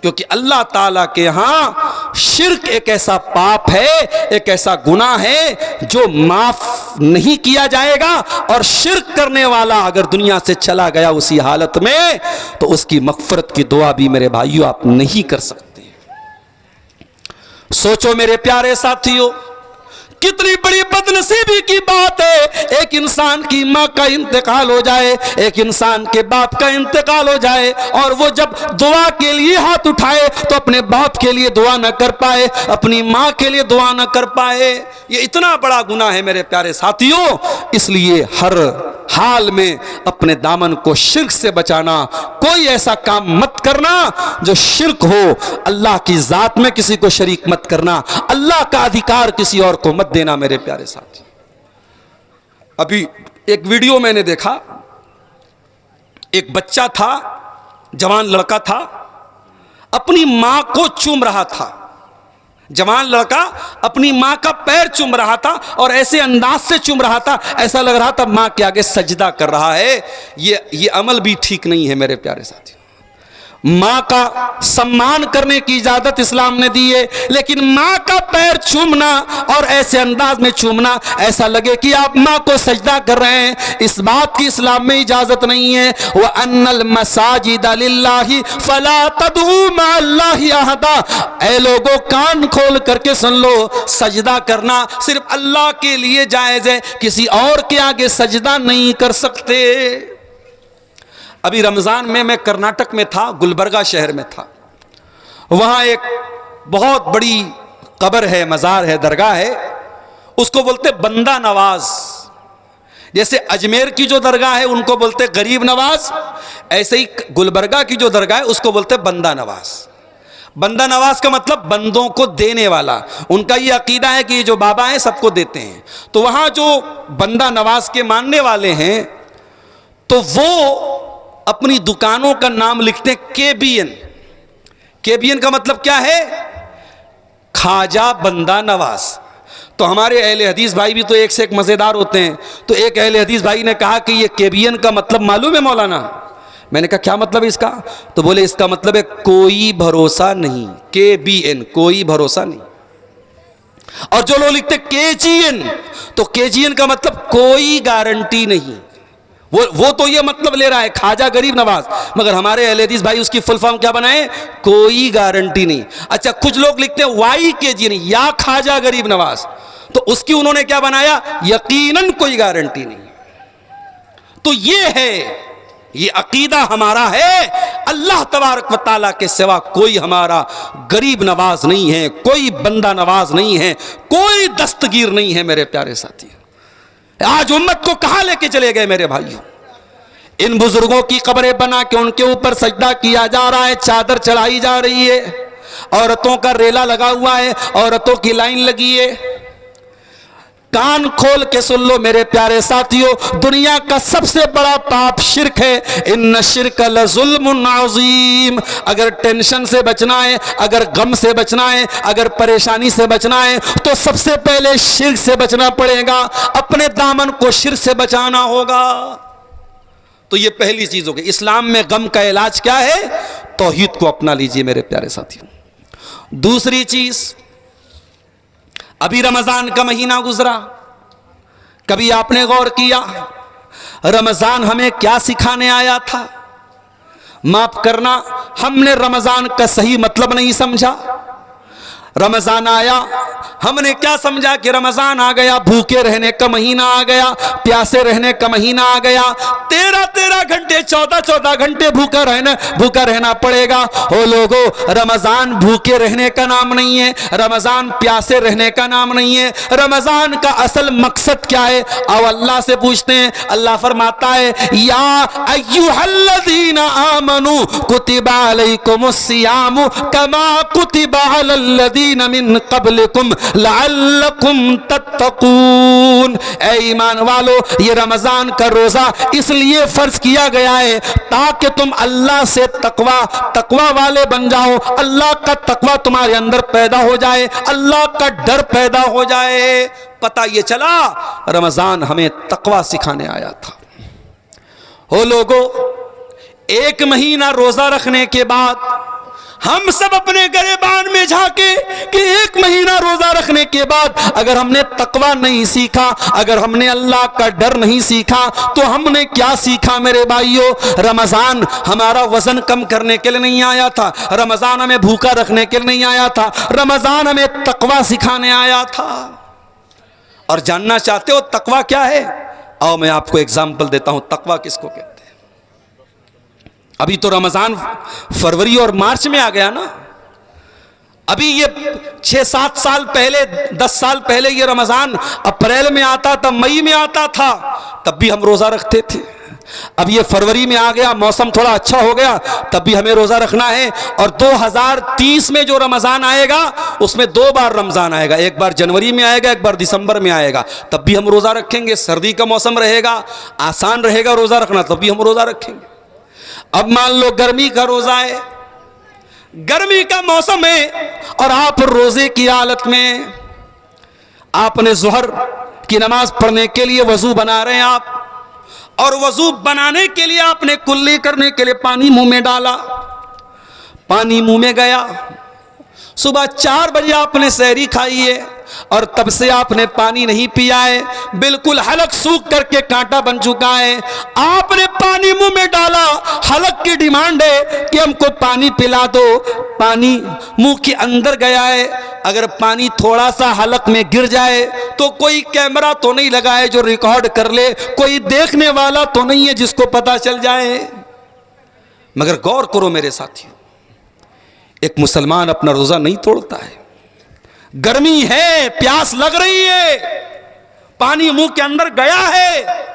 क्योंकि अल्लाह ताला के यहाँ शिर्क एक ऐसा पाप है, एक ऐसा गुनाह है जो माफ नहीं किया जाएगा, और शिर्क करने वाला अगर दुनिया से चला गया उसी हालत में तो उसकी मग़फ़िरत की दुआ भी मेरे भाइयों आप नहीं कर सकते। सोचो मेरे प्यारे साथियों, कितनी बड़ी बदनसीबी की बात है, एक इंसान की माँ का इंतकाल हो जाए, एक इंसान के बाप का इंतकाल हो जाए, और वो जब दुआ के लिए हाथ उठाए तो अपने बाप के लिए दुआ न कर पाए, अपनी माँ के लिए दुआ न कर पाए। ये इतना बड़ा गुनाह है मेरे प्यारे साथियों। इसलिए हर हाल में अपने दामन को शिर्क से बचाना, कोई ऐसा काम मत करना जो शिर्क हो, अल्लाह की जात में किसी को शरीक मत करना, अल्लाह का अधिकार किसी और को मत देना मेरे प्यारे साथी। अभी एक वीडियो मैंने देखा, एक बच्चा था, जवान लड़का था, अपनी मां को चूम रहा था, जवान लड़का अपनी मां का पैर चूम रहा था और ऐसे अंदाज से चूम रहा था, ऐसा लग रहा था मां के आगे सजदा कर रहा है। ये अमल भी ठीक नहीं है मेरे प्यारे साथी। माँ का सम्मान करने की इजाजत इस्लाम ने दी है, लेकिन माँ का पैर चूमना और ऐसे अंदाज में चूमना ऐसा लगे कि आप माँ को सजदा कर रहे हैं, इस बात की इस्लाम में इजाजत नहीं है। वह अन्नल मसाजिद लिल्लाहि फला तदऊ मअल्लाहि अहदा। ऐ लोगों, कान खोल करके सुन लो, सजदा करना सिर्फ अल्लाह के लिए जायज है, किसी और के आगे सजदा नहीं कर सकते। अभी रमज़ान में मैं कर्नाटक में था, गुलबर्गा शहर में था। वहाँ एक बहुत बड़ी कब्र है, मज़ार है, दरगाह है, उसको बोलते बंदा नवाज। जैसे अजमेर की जो दरगाह है उनको बोलते गरीब नवाज, ऐसे ही गुलबर्गा की जो दरगाह है उसको बोलते बंदा नवाज। बंदा नवाज का मतलब बंदों को देने वाला। उनका ये अकीदा है कि ये जो बाबा हैं सबको देते हैं। तो वहाँ जो बंदा नवाज के मानने वाले हैं तो वो अपनी दुकानों का नाम लिखते हैं केबीएन। केबीएन का मतलब क्या है? खाजा बंदा नवाज। तो हमारे अहले हदीस भाई भी तो एक से एक मज़ेदार होते हैं। तो एक अहले हदीस भाई ने कहा कि ये केबीएन का मतलब मालूम है मौलाना? मैंने कहा क्या मतलब है इसका? तो बोले इसका मतलब है कोई भरोसा नहीं। केबीएन, कोई भरोसा नहीं। और जो लोग लिखते केजीएन, तो केजीएन का मतलब कोई गारंटी नहीं। वो तो ये मतलब ले रहा है खाजा गरीब नवाज, मगर हमारे अहले हदीस भाई उसकी फुल फॉर्म क्या बनाए? कोई गारंटी नहीं। अच्छा, कुछ लोग लिखते हैं वाई के जी नहीं, या खाजा गरीब नवाज, तो उसकी उन्होंने क्या बनाया? यकीनन कोई गारंटी नहीं। तो ये है, ये अकीदा हमारा है, अल्लाह तबारक व तआला के सिवा कोई हमारा गरीब नवाज नहीं है, कोई बंदा नवाज नहीं है, कोई दस्तगीर नहीं है मेरे प्यारे साथी। आज उम्मत को कहां लेके चले गए मेरे भाइयों? इन बुजुर्गों की कब्रें बना के उनके ऊपर सजदा किया जा रहा है, चादर चढ़ाई जा रही है, औरतों का रेला लगा हुआ है, औरतों की लाइन लगी है। कान खोल के सुन लो मेरे प्यारे साथियों, दुनिया का सबसे बड़ा पाप शिर्क है। इन्न शिर्क लजुल्मुन अज़ीम। अगर टेंशन से बचना है, अगर गम से बचना है, अगर परेशानी से बचना है, तो सबसे पहले शिर्क से बचना पड़ेगा। अपने दामन को शिर्क से बचाना होगा। तो ये पहली चीज होगी। इस्लाम में गम का इलाज क्या है? तौहीद को अपना लीजिए मेरे प्यारे साथियों। दूसरी चीज, अभी रमजान का महीना गुजरा, कभी आपने गौर किया रमजान हमें क्या सिखाने आया था? माफ करना, हमने रमजान का सही मतलब नहीं समझा। रमजान आया, हमने क्या समझा कि रमजान आ गया, भूखे रहने का महीना आ गया, प्यासे रहने का महीना आ गया, 13-13 घंटे 14-14 घंटे भूखा रहना पड़ेगा। हो लोगो, रमजान भूखे रहने का नाम नहीं है, रमजान प्यासे रहने का नाम नहीं है। रमजान का असल मकसद क्या है? अब अल्लाह से पूछते हैं। अल्लाह फरमाता है, या अय्युहल्लज़ीना आमनू कुतिबा अलैकुमुस्सियामु कमा कुतिबा अलल्लज़ीना मिन क़ब्लिकुम लअल्लकुम तत्तकून। ऐ ईमान वालो, ये रमजान का रोजा इसलिए फर्ज किया गया है ताकि तुम अल्लाह से तकवा वाले बन जाओ, अल्लाह का तकवा तुम्हारे अंदर पैदा हो जाए, अल्लाह का डर पैदा हो जाए। पता ये चला रमजान हमें तकवा सिखाने आया था। हो लोगो, एक महीना रोजा रखने के बाद हम सब अपने गिरेबान में झांके कि एक महीना रोजा रखने के बाद अगर हमने तकवा नहीं सीखा, अगर हमने अल्लाह का डर नहीं सीखा, तो हमने क्या सीखा मेरे भाइयों? रमजान हमारा वजन कम करने के लिए नहीं आया था, रमजान हमें भूखा रखने के लिए नहीं आया था, रमजान हमें तकवा सिखाने आया था। और जानना चाहते हो तकवा क्या है? आओ मैं आपको एग्जाम्पल देता हूं तकवा किसको कहते हैं। अभी तो रमजान फरवरी और मार्च में आ गया ना। अभी ये 6-7 साल पहले, 10 साल पहले ये रमजान अप्रैल में आता था, मई में आता था, तब भी हम रोजा रखते थे। अब ये फरवरी में आ गया, मौसम थोड़ा अच्छा हो गया, तब भी हमें रोजा रखना है। और 2030 में जो रमजान आएगा उसमें 2 बार रमजान आएगा, एक बार जनवरी में आएगा, एक बार दिसंबर में आएगा, तब भी हम रोजा रखेंगे। सर्दी का मौसम रहेगा, आसान रहेगा रोजा रखना, तब भी हम रोजा रखेंगे। अब मान लो गर्मी का रोजा है, गर्मी का मौसम है और आप रोजे की हालत में, आपने ज़ोहर की नमाज पढ़ने के लिए वजू बना रहे हैं आप, और वजू बनाने के लिए आपने कुल्ली करने के लिए पानी मुंह में डाला, पानी मुंह में गया। सुबह 4 बजे आपने सहरी खाई है और तब से आपने पानी नहीं पिया है, बिल्कुल हलक सूख करके कांटा बन चुका है। आपने पानी मुंह में डाला, हलक की डिमांड है कि हमको पानी पिला दो, पानी मुंह के अंदर गया है। अगर पानी थोड़ा सा हलक में गिर जाए तो कोई कैमरा तो नहीं लगा है जो रिकॉर्ड कर ले, कोई देखने वाला तो नहीं है जिसको पता चल जाए। मगर गौर करो मेरे साथियों, एक मुसलमान अपना रोजा नहीं तोड़ता है। गर्मी है, प्यास लग रही है, पानी मुंह के अंदर गया है,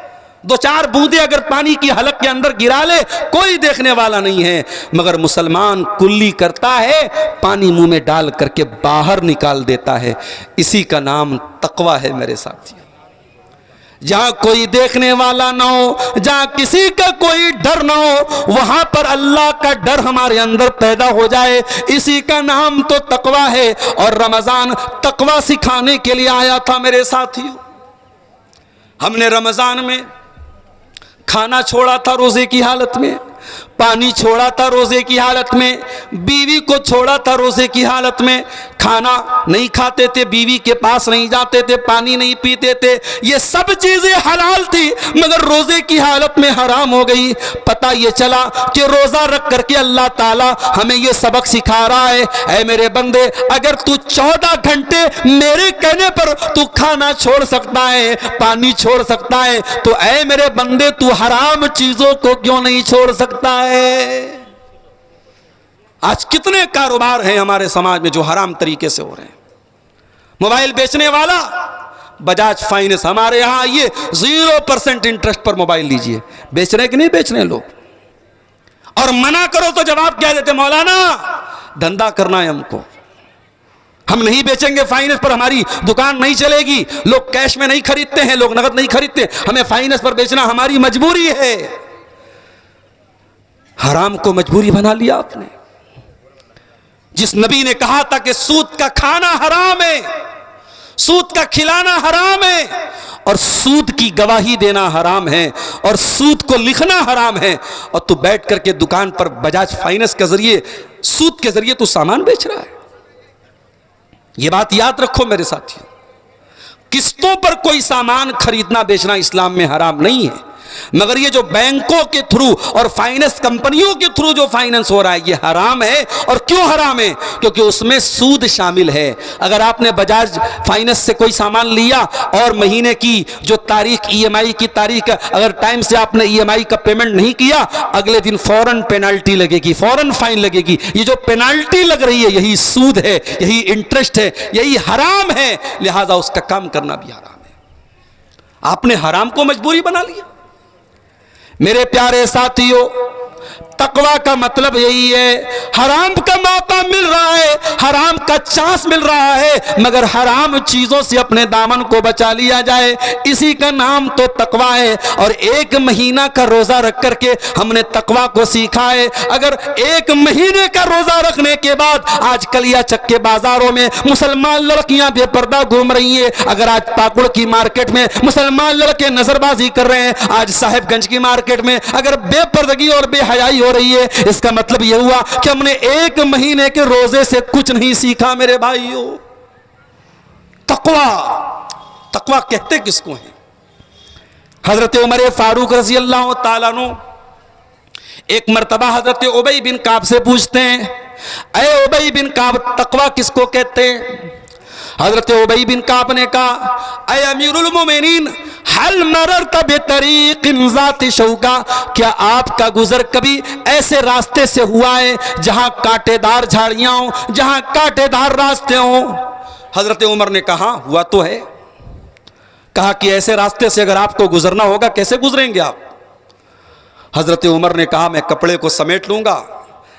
2-4 बूंदे अगर पानी की हलक के अंदर गिरा ले कोई देखने वाला नहीं है, मगर मुसलमान कुल्ली करता है, पानी मुंह में डाल करके बाहर निकाल देता है। इसी का नाम तकवा है मेरे साथियों। जहां कोई देखने वाला ना हो, जहां किसी का कोई डर ना हो, वहां पर अल्लाह का डर हमारे अंदर पैदा हो जाए, इसी का नाम तो तकवा है। और रमजान तकवा सिखाने के लिए आया था मेरे साथियों। हमने रमजान में खाना छोड़ा था रोजे की हालत में, पानी छोड़ा था रोजे की हालत में, बीवी को छोड़ा था रोजे की हालत में। खाना नहीं खाते थे, बीवी के पास नहीं जाते थे, पानी नहीं पीते थे, ये सब चीजें हलाल थी मगर रोजे की हालत में हराम हो गई। पता ये चला कि रोजा रख करके अल्लाह ताला हमें ये सबक सिखा रहा है, ऐ मेरे बंदे, अगर तू 14 घंटे मेरे कहने पर तू खाना छोड़ सकता है, पानी छोड़ सकता है, तो ऐ मेरे बंदे तू हराम चीजों को क्यों नहीं छोड़ सकता है? आज कितने कारोबार हैं हमारे समाज में जो हराम तरीके से हो रहे हैं। मोबाइल बेचने वाला बजाज फाइनेंस, हमारे यहां ये 0% इंटरेस्ट पर मोबाइल लीजिए, बेच रहे कि नहीं बेच रहे लोग? और मना करो तो जवाब क्या देते? मौलाना धंधा करना है हमको, हम नहीं बेचेंगे फाइनेंस पर, हमारी दुकान नहीं चलेगी। लोग कैश में नहीं खरीदते हैं, लोग नगद नहीं खरीदते, हमें फाइनेंस पर बेचना हमारी मजबूरी है। हराम को मजबूरी बना लिया आपने। जिस नबी ने कहा था कि सूद का खाना हराम है, सूद का खिलाना हराम है, और सूद की गवाही देना हराम है, और सूद को लिखना हराम है, और तू बैठ करके दुकान पर बजाज फाइनेंस के जरिए, सूद के जरिए तू सामान बेच रहा है। यह बात याद रखो मेरे साथियों, किस्तों पर कोई सामान खरीदना बेचना इस्लाम में हराम नहीं है, मगर ये जो बैंकों के थ्रू और फाइनेंस कंपनियों के थ्रू जो फाइनेंस हो रहा है, ये हराम है। और क्यों हराम है? क्योंकि उसमें सूद शामिल है। अगर आपने बजाज फाइनेंस से कोई सामान लिया और महीने की जो तारीख, ईएमआई की तारीख, अगर टाइम से आपने ईएमआई का पेमेंट नहीं किया, अगले दिन फौरन पेनाल्टी लगेगी, फौरन फाइन लगेगी। ये जो पेनाल्टी लग रही है, यही सूद है, यही इंटरेस्ट है, यही हराम है। लिहाजा उसका काम करना भी हराम है। आपने हराम को मजबूरी बना लिया। मेरे प्यारे साथियों, तकवा का मतलब यही है, हराम का मौका मिल रहा है, हराम का चांस मिल रहा है, मगर हराम चीजों से अपने दामन को बचा लिया जाए, इसी का नाम तो तकवा है। और एक महीना का रोजा रख करके हमने तकवा को सीखा है। अगर एक महीने का रोजा रखने के बाद आज कलियाचक के बाजारों में मुसलमान लड़कियां बेपर्दा घूम रही हैं, अगर आज पाकुड़ की मार्केट में मुसलमान लड़के नजरबाजी कर रहे हैं, आज साहिबगंज की मार्केट में अगर बेपर्दगी और बेहयाई हो रही है, इसका मतलब यह हुआ कि हमने एक महीने के रोजे से कुछ नहीं सीखा मेरे भाइयों। तकवा, तकवा कहते किसको है? हजरत उमर फारूक रजी अल्लाह तआला अन्हु एक मर्तबा हजरत उबई बिन काब से पूछते हैं, ऐ उबई बिन काब, तकवा किसको कहते हैं? हजरत उबई बिन काब ने कहा, ऐ अमीरुल मोमिनीन, हल मररत बितरीक़िन ज़ाति शौका, क्या आपका गुजर कभी ऐसे रास्ते से हुआ है जहां कांटेदार झाड़ियां हो, जहां कांटेदार रास्ते हो? हजरत उमर ने कहा, हुआ तो है। कहा कि ऐसे रास्ते से अगर आपको गुजरना होगा, कैसे गुजरेंगे आप? हजरत उमर ने कहा, मैं कपड़े को समेट लूंगा,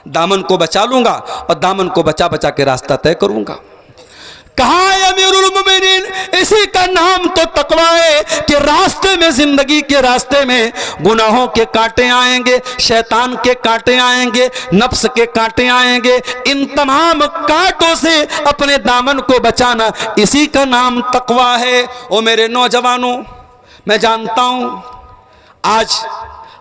दामन को बचा लूंगा, और दामन को बचा बचा के रास्ता तय करूंगा। कहा अमीरुल मोमिनीन, इसी का नाम तो तकवा है कि रास्ते में, जिंदगी के रास्ते में गुनाहों के कांटे आएंगे, शैतान के कांटे आएंगे, नफ्स के कांटे आएंगे। इन तमाम कांटों से अपने दामन को बचाना, इसी का नाम तकवा है। ओ मेरे नौजवानों, मैं जानता हूं आज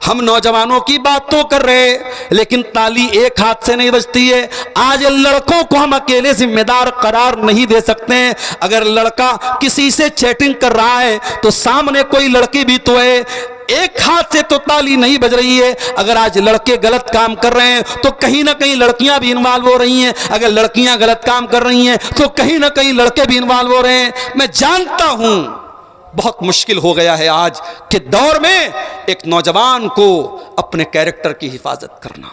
हम नौजवानों की बात तो कर रहे हैं, लेकिन ताली एक हाथ से नहीं बजती है। आज लड़कों को हम अकेले जिम्मेदार करार नहीं दे सकते हैं। अगर लड़का किसी से चैटिंग कर रहा है तो सामने कोई लड़की भी तो है, एक हाथ से तो ताली नहीं बज रही है। अगर आज लड़के गलत काम कर रहे हैं तो कहीं ना कहीं लड़कियां भी इन्वॉल्व हो रही हैं, अगर लड़कियां गलत काम कर रही हैं तो कहीं ना कहीं लड़के भी इन्वॉल्व हो रहे हैं। मैं जानता हूं बहुत मुश्किल हो गया है आज के दौर में एक नौजवान को अपने कैरेक्टर की हिफाजत करना।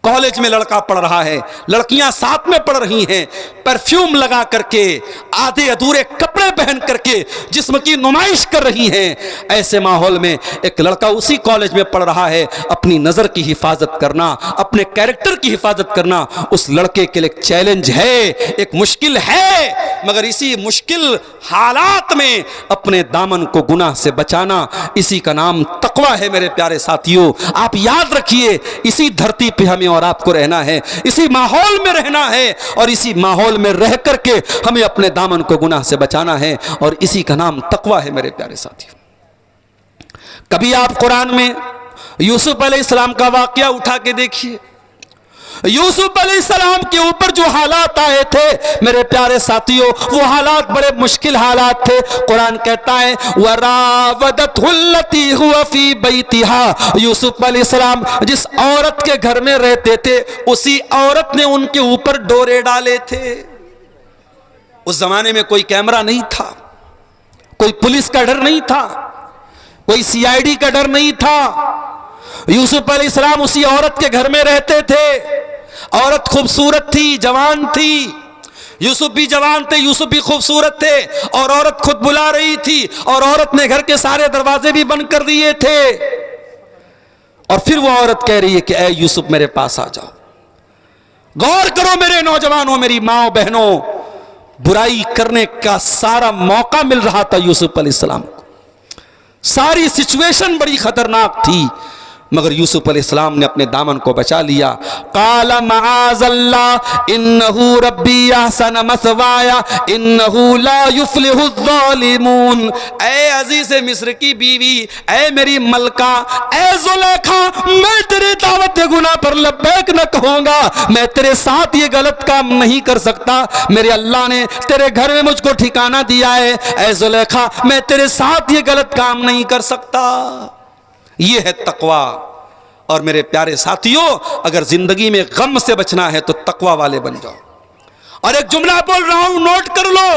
कॉलेज में लड़का पढ़ रहा है, लड़कियां साथ में पढ़ रही हैं, परफ्यूम लगा करके, आधे अधूरे कपड़े पहन करके जिस्म की नुमाइश कर रही हैं। ऐसे माहौल में एक लड़का उसी कॉलेज में पढ़ रहा है, अपनी नजर की हिफाजत करना, अपने कैरेक्टर की हिफाजत करना उस लड़के के लिए एक चैलेंज है, एक मुश्किल है। मगर इसी मुश्किल हालात में अपने दामन को गुनाह से बचाना, इसी का नाम तकवा है मेरे प्यारे साथियों। आप याद रखिए, इसी धरती पे हमें और आपको रहना है, इसी माहौल में रहना है, और इसी माहौल में रह करके हमें अपने दामन को गुनाह से बचाना है, और इसी का नाम तकवा है मेरे प्यारे साथियों। कभी आप कुरान में यूसुफ अलैहिस्सलाम का वाकया उठा के देखिए। यूसुफ अलैहिस्सलाम के ऊपर जो हालात आए थे मेरे प्यारे साथियों, वो हालात बड़े मुश्किल हालात थे। कुरान कहता है, वरावदतहुल्लती हुवा फी बैतिहा, यूसुफ अलैहिस्सलाम जिस औरत के घर में रहते थे उसी औरत ने उनके ऊपर डोरे डाले थे। उस जमाने में कोई कैमरा नहीं था, कोई पुलिस का डर नहीं था, कोई सीआईडी का डर नहीं था। यूसुफ अलैहिस्सलाम उसी औरत के घर में रहते थे। औरत खूबसूरत थी, जवान थी, यूसुफ भी जवान थे, यूसुफ भी खूबसूरत थे, और औरत खुद बुला रही थी, और औरत ने घर के सारे दरवाजे भी बंद कर दिए थे। और फिर वो औरत कह रही है कि ऐ यूसुफ मेरे पास आ जाओ। गौर करो मेरे नौजवानों, मेरी माओ बहनों, बुराई करने का सारा मौका मिल रहा था यूसुफ अलैहिस्सलाम को, सारी सिचुएशन बड़ी खतरनाक थी, मगर यूसुफ अलैहिस्सलाम ने अपने दामन को बचा लिया। काला माअज़ल्लाह इन्नहु रब्बी अहसन मसवाया इन्नहु ला युफ्लिहु ज़ालिमून। ऐ अजीज़ मिस्र की बीवी, ऐ मेरी मलका, ऐ ज़ुलेखा, मैं तेरे दावत गुनाह पर लब्बैक न कहूँगा, मैं तेरे साथ ये गलत काम नहीं कर सकता। मेरे अल्लाह ने तेरे घर में मुझको ठिकाना दिया है, ऐ ज़ुलेखा, मैं तेरे साथ ये गलत काम नहीं कर सकता। ये है तकवा। और मेरे प्यारे साथियों, अगर जिंदगी में गम से बचना है तो तकवा वाले बन जाओ। और एक जुमला बोल रहा हूं, नोट कर लो,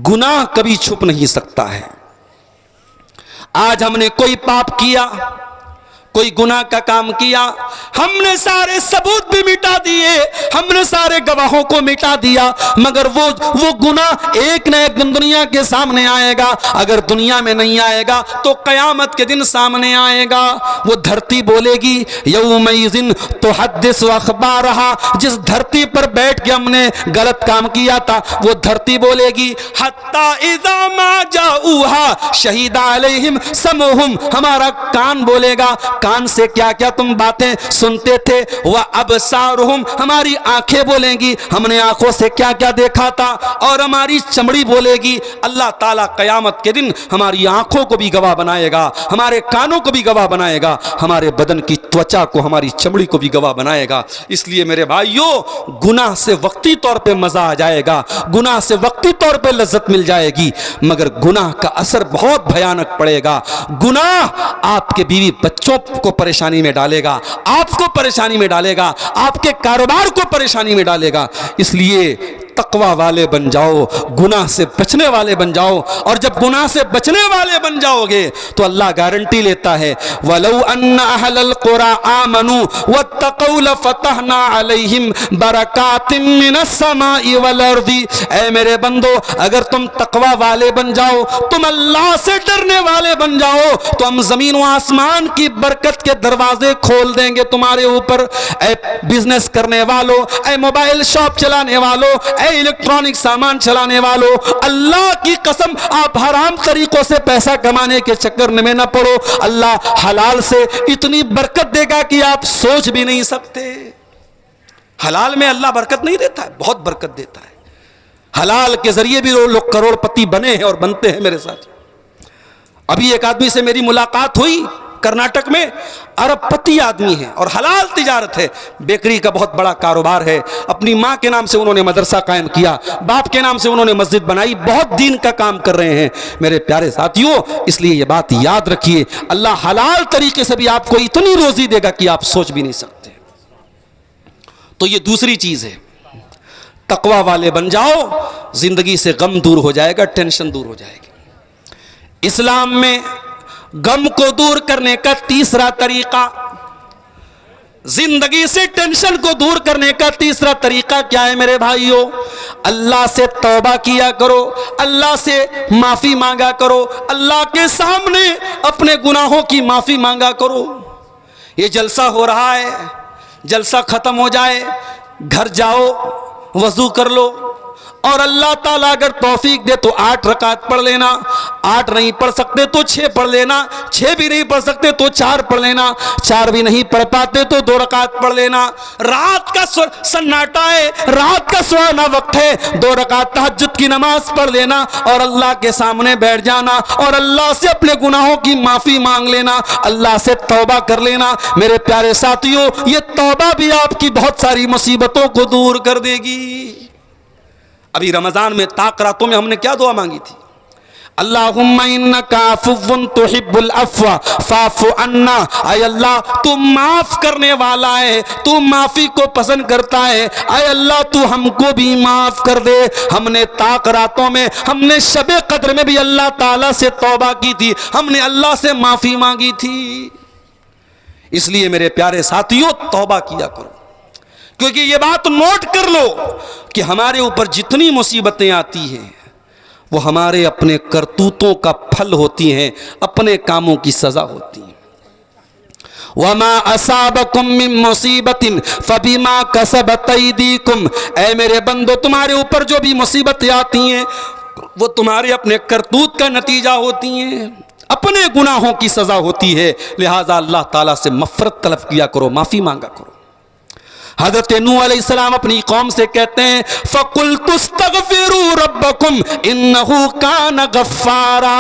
गुनाह कभी छुप नहीं सकता है। आज हमने कोई पाप किया, कोई गुनाह का काम किया, हमने सारे सबूत भी मिटा दिए, हमने सारे गवाहों को मिटा दिया, मगर वो गुनाह एक न एक दिन दुनिया के सामने आएगा। अगर दुनिया में नहीं आएगा तो कयामत के दिन सामने आएगा। वो धरती बोलेगी यौमइज़िन तुहद्दिसु अख़बारहा, जिस धरती पर बैठ के हमने गलत काम किया था वो धरती बोलेगी हत्ता इज़ा मा जाऊहा शहीदा अलैहिम समउहुम, हमारा कान बोलेगा, कान से क्या क्या तुम बातें सुनते थे, वह अबसारुहुम, हमारी आंखें बोलेंगी, हमने आंखों से क्या क्या देखा था। और हमारी चमड़ी बोलेगी, अल्लाह ताला कयामत के दिन हमारी आंखों को भी गवाह बनाएगा, हमारे कानों को भी गवाह बनाएगा, हमारे बदन की त्वचा को, हमारी चमड़ी को भी गवाह बनाएगा। इसलिए मेरे भाइयों, गुनाह से वक्ती तौर पे मजा आ जाएगा, गुनाह से वक्ती तौर पे लज्जत मिल जाएगी, मगर गुनाह का असर बहुत भयानक पड़ेगा। गुनाह आपके बीवी बच्चों को परेशानी में डालेगा, आपको परेशानी में डालेगा, आपके कारोबार को परेशानी में डालेगा। इसलिए तकवा वाले बन जाओ, गुनाह से बचने वाले बन जाओ। और जब गुनाह से बचने वाले बन जाओगे तो अल्लाह गारंटी लेता है, वलौ अन्ना अहलल कुरा आमनू वत्तकौ लफतहना अलैहिम बरकातिम मिनस समाई वल अर्दी। ऐ मेरे बंदो, अगर तुम तकवा वाले बन जाओ, तुम अल्लाह से डरने वाले बन जाओ, तो हम जमीन व आसमान की बरकत के दरवाजे खोल देंगे तुम्हारे ऊपर। ऐ बिजनेस करने वालों, ऐ मोबाइल शॉप चलाने वालों, इलेक्ट्रॉनिक सामान चलाने वालों, अल्लाह की कसम, आप हराम तरीकों से पैसा कमाने के चक्कर में न पड़ो। अल्लाह हलाल से इतनी बरकत देगा कि आप सोच भी नहीं सकते। हलाल में अल्लाह बरकत नहीं देता है, बहुत बरकत देता है। हलाल के जरिए भी लोग करोड़पति बने हैं और बनते हैं मेरे साथ। अभी एक आदमी से मेरी मुलाकात हुई, कर्नाटक में, अरबपति आदमी है और हलाल तिजारत है, बेकरी का बहुत बड़ा कारोबार है। अपनी माँ के नाम से उन्होंने मदरसा कायम किया, बाप के नाम से उन्होंने मस्जिद बनाई, बहुत दीन का काम कर रहे हैं मेरे प्यारे साथियों। इसलिए ये बात याद रखिए, अल्लाह हलाल तरीके से भी आपको इतनी रोजी देगा कि आप सोच भी नहीं सकते। तो ये दूसरी चीज है, तकवा वाले बन जाओ, जिंदगी से गम दूर हो जाएगा, टेंशन दूर हो जाएगी। इस्लाम में गम को दूर करने का तीसरा तरीका, जिंदगी से टेंशन को दूर करने का तीसरा तरीका क्या है मेरे भाइयों? अल्लाह से तौबा किया करो, अल्लाह से माफी मांगा करो, अल्लाह के सामने अपने गुनाहों की माफी मांगा करो। ये जलसा हो रहा है, जलसा खत्म हो जाए, घर जाओ, वजू कर लो, और अल्लाह ताला अगर तौफीक दे तो 8 रकात पढ़ लेना, 8 नहीं पढ़ सकते तो 6 पढ़ लेना, 6 भी नहीं पढ़ सकते तो 4 पढ़ लेना, 4 भी नहीं पढ़ पाते तो 2 रकात पढ़ लेना। रात का सन्नाटा है, रात का सुहाना वक्त है, 2 रकात तहज्जुद की नमाज पढ़ लेना और अल्लाह के सामने बैठ जाना और अल्लाह से अपने गुनाहों की माफी मांग लेना, अल्लाह से तौबा कर लेना। मेरे प्यारे साथियों, ये तौबा भी आपकी बहुत सारी मुसीबतों को दूर कर देगी। अभी रमजान में ताक़रातों में हमने क्या दुआ मांगी थी? अल्लाहुम्मा इन्नका अफ़ुव्वुन तुहिब्बुल अफ़्वा फ़अफ़ु अन्ना। आय अल्लाह, तू माफ करने वाला है, तू माफी को पसंद करता है। आय अल्लाह, तू हमको भी माफ कर दे। हमने ताक़रातों में, हमने शबे क़द्र में भी अल्लाह ताला से तौबा की थी, हमने अल्लाह से माफी मांगी थी। इसलिए मेरे प्यारे साथियों, तौबा किया करो, क्योंकि ये बात नोट कर लो कि हमारे ऊपर जितनी मुसीबतें आती हैं वो हमारे अपने करतूतों का फल होती हैं, अपने कामों की सजा होती है। वमा असाबकुम मिन मुसीबतिन फबिमा कसबत अयदीकुम, ऐ मेरे बंदो तुम्हारे ऊपर जो भी मुसीबतें आती हैं वो तुम्हारे अपने करतूत का नतीजा होती हैं, अपने गुनाहों की सजा होती है। लिहाजा अल्लाह ताला से मफ़रत तलब किया करो, माफ़ी मांगा करो। हज़रत नूह अलैहिस्सलाम अपनी कौम से कहते हैं फ़कुल तुस्तग़फ़िरू रब्बकुम इन्नहु कान गफ़्फ़ारा,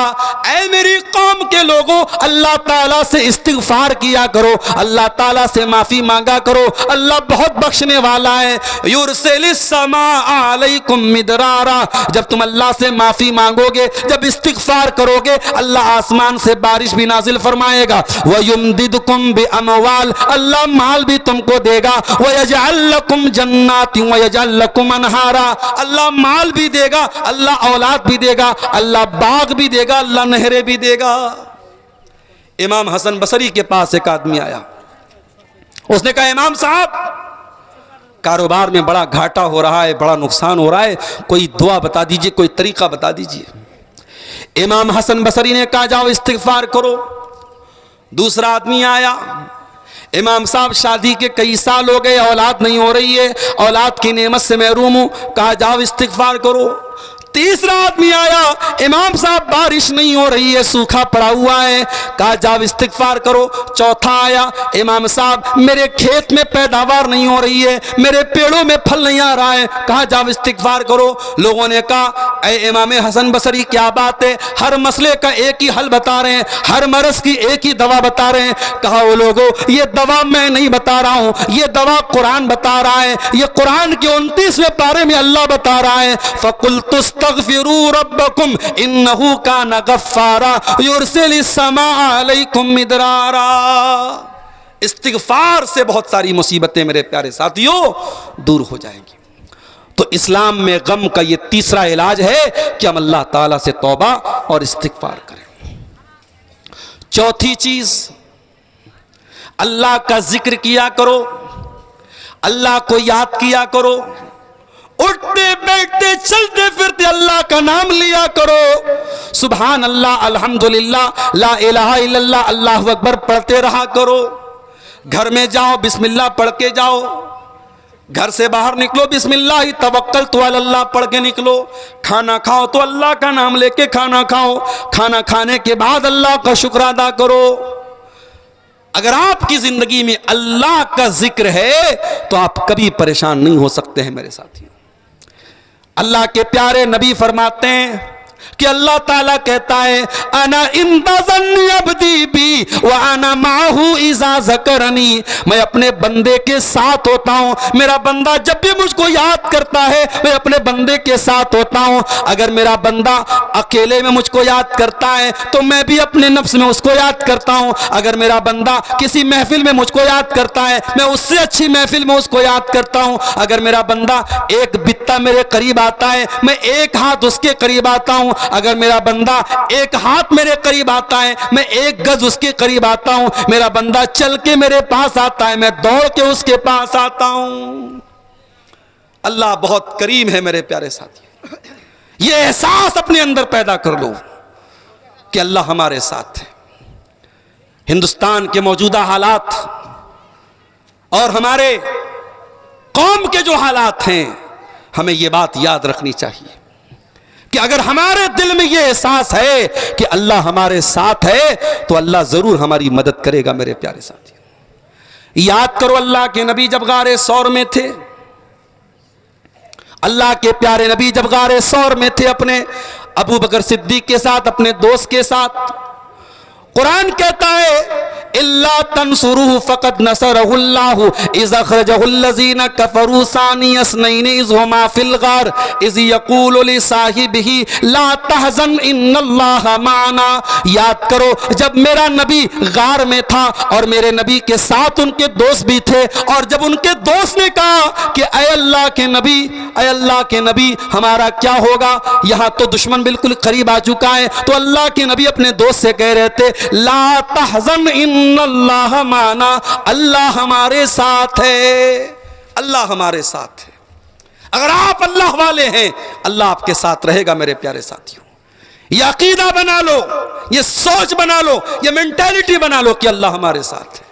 ऐ मेरी कौम के लोगों अल्लाह ताला से इस्तिग़फ़ार किया करो, अल्लाह ताला से माफ़ी मांगा करो, अल्लाह बहुत बख्शने वाला है। युरसिलिस समा अलैकुम मिदरारा, जब तुम अल्लाह से माफ़ी मांगोगे, जब इस्तिग़फ़ार करोगे, अल्लाह आसमान से बारिश भी नाजिल फरमाएगा। व युमदिदकुम बि अमवाल, अल्लाह माल भी तुमको देगा। व यजअल लकुम जन्नातिन व यजअल लकुम अनहारा, अल्लाह माल भी देगा, अल्लाह औलाद भी देगा, अल्लाह बाग भी देगा, अल्लाह नहरें भी देगा। इमाम हसन बसरी के पास एक आदमी आया, उसने कहा इमाम साहब कारोबार में बड़ा घाटा हो रहा है, बड़ा नुकसान हो रहा है, कोई दुआ बता दीजिए, कोई तरीका बता दीजिए। इमाम हसन बसरी ने कहा जाओ इस्तिग़फ़ार करो। दूसरा आदमी आया, इमाम साहब शादी के कई साल हो गए, औलाद नहीं हो रही है, औलाद की नेमत से महरूम हूं, कहा जाओ इस्तिग़फ़ार करो। तीसरा आदमी आया, इमाम साहब बारिश नहीं हो रही है, सूखा पड़ा हुआ है, कहा जाओ इस्तिग़फ़ार करो। चौथा आया, इमाम साहब मेरे खेत में पैदावार नहीं हो रही है, मेरे पेड़ों में फल नहीं आ रहा है, कहा जाओ इस्तिग़फ़ार करो। लोगों ने कहा ऐ इमाम हसन बसरी क्या बात है, हर मसले का एक ही हल बता रहे हैं, हर मरज़ की एक ही दवा बता रहे हैं। कहा वो लोगों ये दवा मैं नहीं बता रहा हूँ, ये दवा कुरान बता रहा है, ये कुरान के 29वें पारे में अल्लाह बता रहा है फ़कुल तुस्तग़फ़िरू रब्बकुम इन्नहु कान गफ़्फ़ारा युरसिलिस समा अलैकुम मिदरारा। इस्तिग़फ़ार से बहुत सारी मुसीबतें मेरे प्यारे साथियों दूर हो जाएंगी। तो इस्लाम में गम का ये तीसरा इलाज है कि हम अल्लाह ताला से तौबा और इस्तिग़फ़ार करें। चौथी चीज, अल्लाह का जिक्र किया करो, अल्लाह को याद किया करो, उठते बैठते चलते फिरते अल्लाह का नाम लिया करो। सुभान अल्लाह, अल्हम्दुलिल्लाह, ला इलाहा इल्लल्लाह, अल्लाहु अकबर पढ़ते रहा करो। घर में जाओ बिस्मिल्लाह पढ़ के जाओ, घर से बाहर निकलो बिस्मिल्लाह तवक्कलतु अलल्लाह पढ़ के निकलो। खाना खाओ तो अल्लाह का नाम लेके खाना खाओ, खाना खाने के बाद अल्लाह का शुक्र अदा करो। अगर आपकी जिंदगी में अल्लाह का जिक्र है तो आप कभी परेशान नहीं हो सकते हैं मेरे साथियों। अल्लाह के प्यारे नबी फरमाते हैं कि अल्लाह ताला कहता है अना इंदा ज़न्नी अब्दी बी व अना माहू इज़ा ज़करनी, मैं अपने बंदे के साथ होता हूँ, मेरा बंदा जब भी मुझको याद करता है मैं अपने बंदे के साथ होता हूँ। अगर मेरा बंदा अकेले में मुझको याद करता है तो मैं भी अपने नफ्स में उसको याद करता हूँ। अगर मेरा बंदा किसी महफिल में मुझको याद करता है मैं उससे अच्छी महफिल में उसको याद करता हूँ। अगर मेरा बंदा एक बित्ता मेरे करीब आता है मैं एक हाथ उसके करीब आता हूँ। अगर मेरा बंदा एक हाथ मेरे करीब आता है मैं एक गज उसके करीब आता हूं। मेरा बंदा चल के मेरे पास आता है मैं दौड़ के उसके पास आता हूं। अल्लाह बहुत करीम है मेरे प्यारे साथी। ये एहसास अपने अंदर पैदा कर लो कि अल्लाह हमारे साथ है। हिंदुस्तान के मौजूदा हालात और हमारे कौम के जो हालात हैं, हमें ये बात याद रखनी चाहिए कि अगर हमारे दिल में ये एहसास है कि अल्लाह हमारे साथ है तो अल्लाह जरूर हमारी मदद करेगा। मेरे प्यारे साथी, याद करो अल्लाह के नबी जब गारे सौर में थे, अल्लाह के प्यारे नबी जब गारे सौर में थे अपने अबू बकर सिद्दीक के साथ, अपने दोस्त के साथ, कुरान कहता है इल्ला तंसुरुहु फक़द नसरहुल्लाहु इज़ अख़रजहुल्लज़ीना कफ़रू सानी अस्नैनि इज़ हुमा फ़िल ग़ार इज़ यक़ूलु लिसाहिबिही ला तहज़न इन्नल्लाहा माना। याद करो जब मेरा नबी गार में था और मेरे नबी के साथ उनके दोस्त भी थे, और जब उनके दोस्त ने कहा कि ऐ अल्लाह के नबी, ऐ अल्लाह के नबी हमारा क्या होगा, यहाँ तो दुश्मन बिल्कुल करीब आ चुका है, तो अल्लाह के नबी अपने दोस्त से कह रहे थे ला तहज़न इन्नल्लाह माना, अल्लाह हमारे साथ है, अल्लाह हमारे साथ है। अगर आप अल्लाह वाले हैं अल्लाह आपके साथ रहेगा। मेरे प्यारे साथियों, ये अकीदा बना लो, ये सोच बना लो, ये मेंटालिटी बना लो कि अल्लाह हमारे साथ है।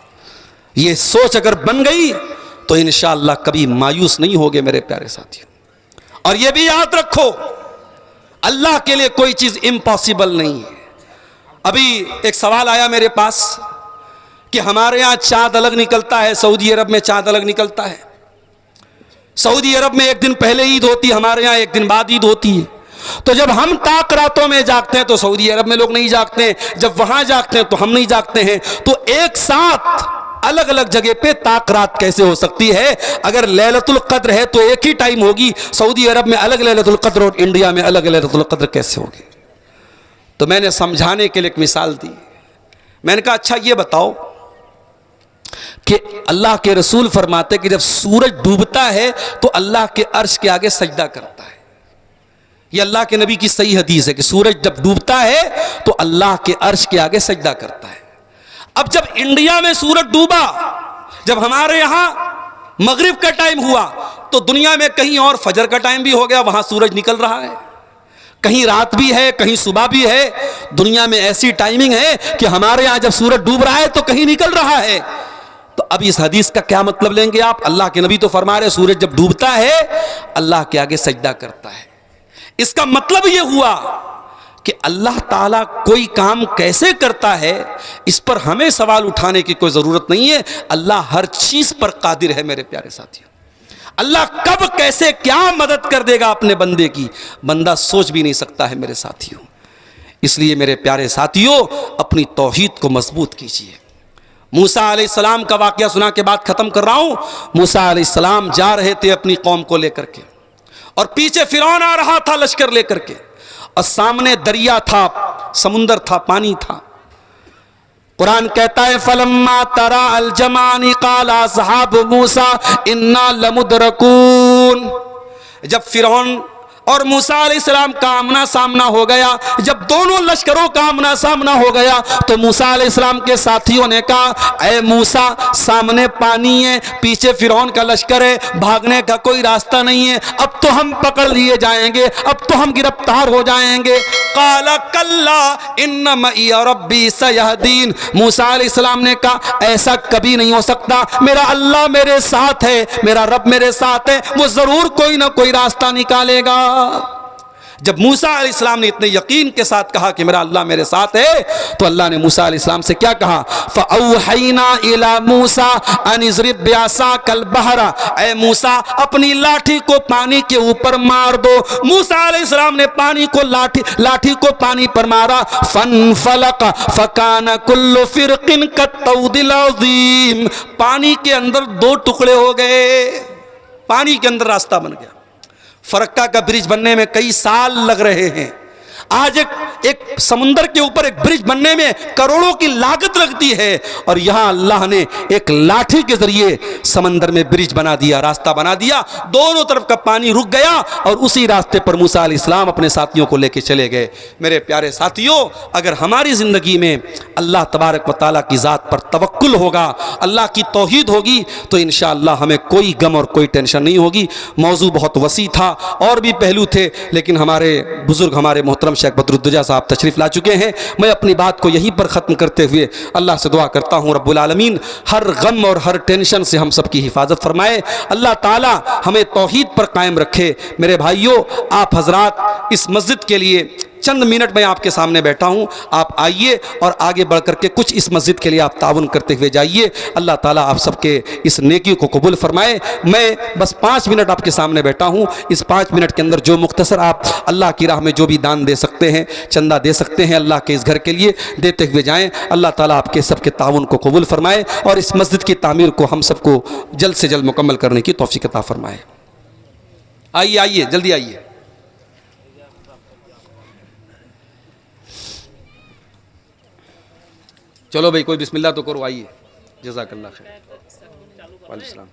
ये सोच अगर बन गई तो इंशाअल्लाह कभी मायूस नहीं होगे मेरे प्यारे साथियों। और ये भी याद रखो, अल्लाह के लिए कोई चीज इम्पॉसिबल नहीं है। अभी एक सवाल आया मेरे पास कि हमारे यहां चांद अलग निकलता है, सऊदी अरब में चांद अलग निकलता है। सऊदी अरब में एक दिन पहले ईद होती है, हमारे यहां एक दिन बाद ईद होती है। तो जब हम ताक रातों में जागते हैं तो सऊदी अरब में लोग नहीं जागते हैं, जब वहां जागते हैं तो हम नहीं जागते हैं। तो एक साथ अलग अलग जगह पे ताक रात कैसे हो सकती है? अगर लैलतुल कद्र है तो एक ही टाइम होगी, सऊदी अरब में अलग लैलतुल कद्र और इंडिया में अलग लैलतुल कद्र कैसे होगी? तो मैंने समझाने के लिए एक मिसाल दी। मैंने कहा अच्छा ये बताओ कि अल्लाह के रसूल फरमाते कि जब सूरज डूबता है तो अल्लाह के अर्श के आगे सजदा करता है। यह अल्लाह के नबी की सही हदीस है कि सूरज जब डूबता है तो अल्लाह के अर्श के आगे सजदा करता है। अब जब इंडिया में सूरज डूबा, जब हमारे यहां मगरिब का टाइम हुआ, तो दुनिया में कहीं और फजर का टाइम भी हो गया, वहां सूरज निकल रहा है। कहीं रात भी है, कहीं सुबह भी है। दुनिया में ऐसी टाइमिंग है कि हमारे यहां जब सूरज डूब रहा है तो कहीं निकल रहा है। तो अब इस हदीस का क्या मतलब लेंगे आप? अल्लाह के नबी तो फरमा रहे सूरज जब डूबता है अल्लाह के आगे सजदा करता है। इसका मतलब यह हुआ कि अल्लाह ताला कोई काम कैसे करता है इस पर हमें सवाल उठाने की कोई जरूरत नहीं है। अल्लाह हर चीज पर कादिर है मेरे प्यारे साथियों। अल्लाह कब कैसे क्या मदद कर देगा अपने बंदे की, बंदा सोच भी नहीं सकता है मेरे साथियों। इसलिए मेरे प्यारे साथियों अपनी तौहीद को मजबूत कीजिए। मूसा अलैहिस्सलाम का वाकया सुना के बाद खत्म कर रहा हूं। मूसा अलैहिस्सलाम जा रहे थे अपनी कौम को लेकर के और पीछे फिरौन आ रहा था लश्कर लेकर के, और सामने दरिया था, समुंदर था, पानी था। कुरान कहता है फलम्मा तरा अल जमानी काला असहाब मूसा इन्ना लमुदरकून। जब फिरौन और मूसा अलैहिस्सलाम का आमना सामना हो गया, जब दोनों लश्करों का आमना सामना हो गया, तो मूसा अलैहिस्सलाम के साथियों ने कहा ऐ मूसा सामने पानी है, पीछे फिरौन का लश्कर है, भागने का कोई रास्ता नहीं है, अब तो हम पकड़ लिए जाएंगे, अब तो हम गिरफ्तार हो जाएंगे। काला कल्ला इन्न मई रब्बी सयहदीन। मूसा अलैहिस्सलाम ने कहा ऐसा कभी नहीं हो सकता, मेरा अल्लाह मेरे साथ है, मेरा रब मेरे साथ है, वो जरूर कोई ना कोई रास्ता निकालेगा। जब मूसा अलैहिस्सलाम ने इतने यकीन के साथ कहा कि मेरा अल्लाह मेरे साथ है, तो अल्लाह ने मूसा अलैहिस्सलाम से क्या कहा? फ़अौहैना इला मूसा अन इज़रिब बिअसाकल बहरा। ऐ मूसा अपनी लाठी को पानी के ऊपर मार दो। मूसा अलैहिस्सलाम ने पानी को लाठी को पानी पर मारा। फनफलक फकान कुल्लु फिरकिन कत्तौदिल अज़ीम। पानी के अंदर दो टुकड़े हो गए, पानी के अंदर रास्ता बन गया। फरक्का का ब्रिज बनने में कई साल लग रहे हैं। आज एक समुंदर के ऊपर एक ब्रिज बनने में करोड़ों की लागत लगती है, और यहां अल्लाह ने एक लाठी के जरिए समंदर में ब्रिज बना दिया, रास्ता बना दिया। दोनों तरफ का पानी रुक गया और उसी रास्ते पर मूसा अलैहिस्सलाम अपने साथियों को लेके चले गए। मेरे प्यारे साथियों, अगर हमारी जिंदगी में अल्लाह तबारक व तआला की जात पर तवक्कुल होगा, अल्लाह की तौहीद होगी, तो इंशाअल्लाह हमें कोई गम और कोई टेंशन नहीं होगी। मौजू बहुत वसी था, और भी पहलू थे, लेकिन हमारे बुजुर्ग हमारे मोहतरम शेख बदरुद्दोजा साहब तशरीफ ला चुके हैं। मैं अपनी बात को यहीं पर ख़त्म करते हुए अल्लाह से दुआ करता हूँ रब्बुल आलमीन हर गम और हर टेंशन से हम सब की हिफाजत फरमाए। अल्लाह ताला हमें तौहीद पर कायम रखे। मेरे भाइयों, आप हजरात इस मस्जिद के लिए चंद मिनट में आपके सामने बैठा हूं, आप आइए और आगे बढ़ करके कुछ इस मस्जिद के लिए आप ताउन करते हुए जाइए। अल्लाह ताला आप सबके इस नेकी को कबूल फरमाए। मैं बस 5 मिनट आपके सामने बैठा हूं। इस 5 मिनट के अंदर जो मुख्तसर आप अल्लाह की राह में जो भी दान दे सकते हैं, चंदा दे सकते हैं, अल्लाह के इस घर के लिए देते हुए जाएँ। अल्लाह ताला आपके सबके ताउन को कबूल फरमाए और इस मस्जिद की तामीर को हम सबको जल्द से जल्द मुकम्मल करने की तौफीक अता फरमाए। आइए आइए, जल्दी आइए। चलो भाई, कोई बिस्मिल्लाह तो करो, आइए। जज़ाकल्लाह खैर। वालेकुम सलाम।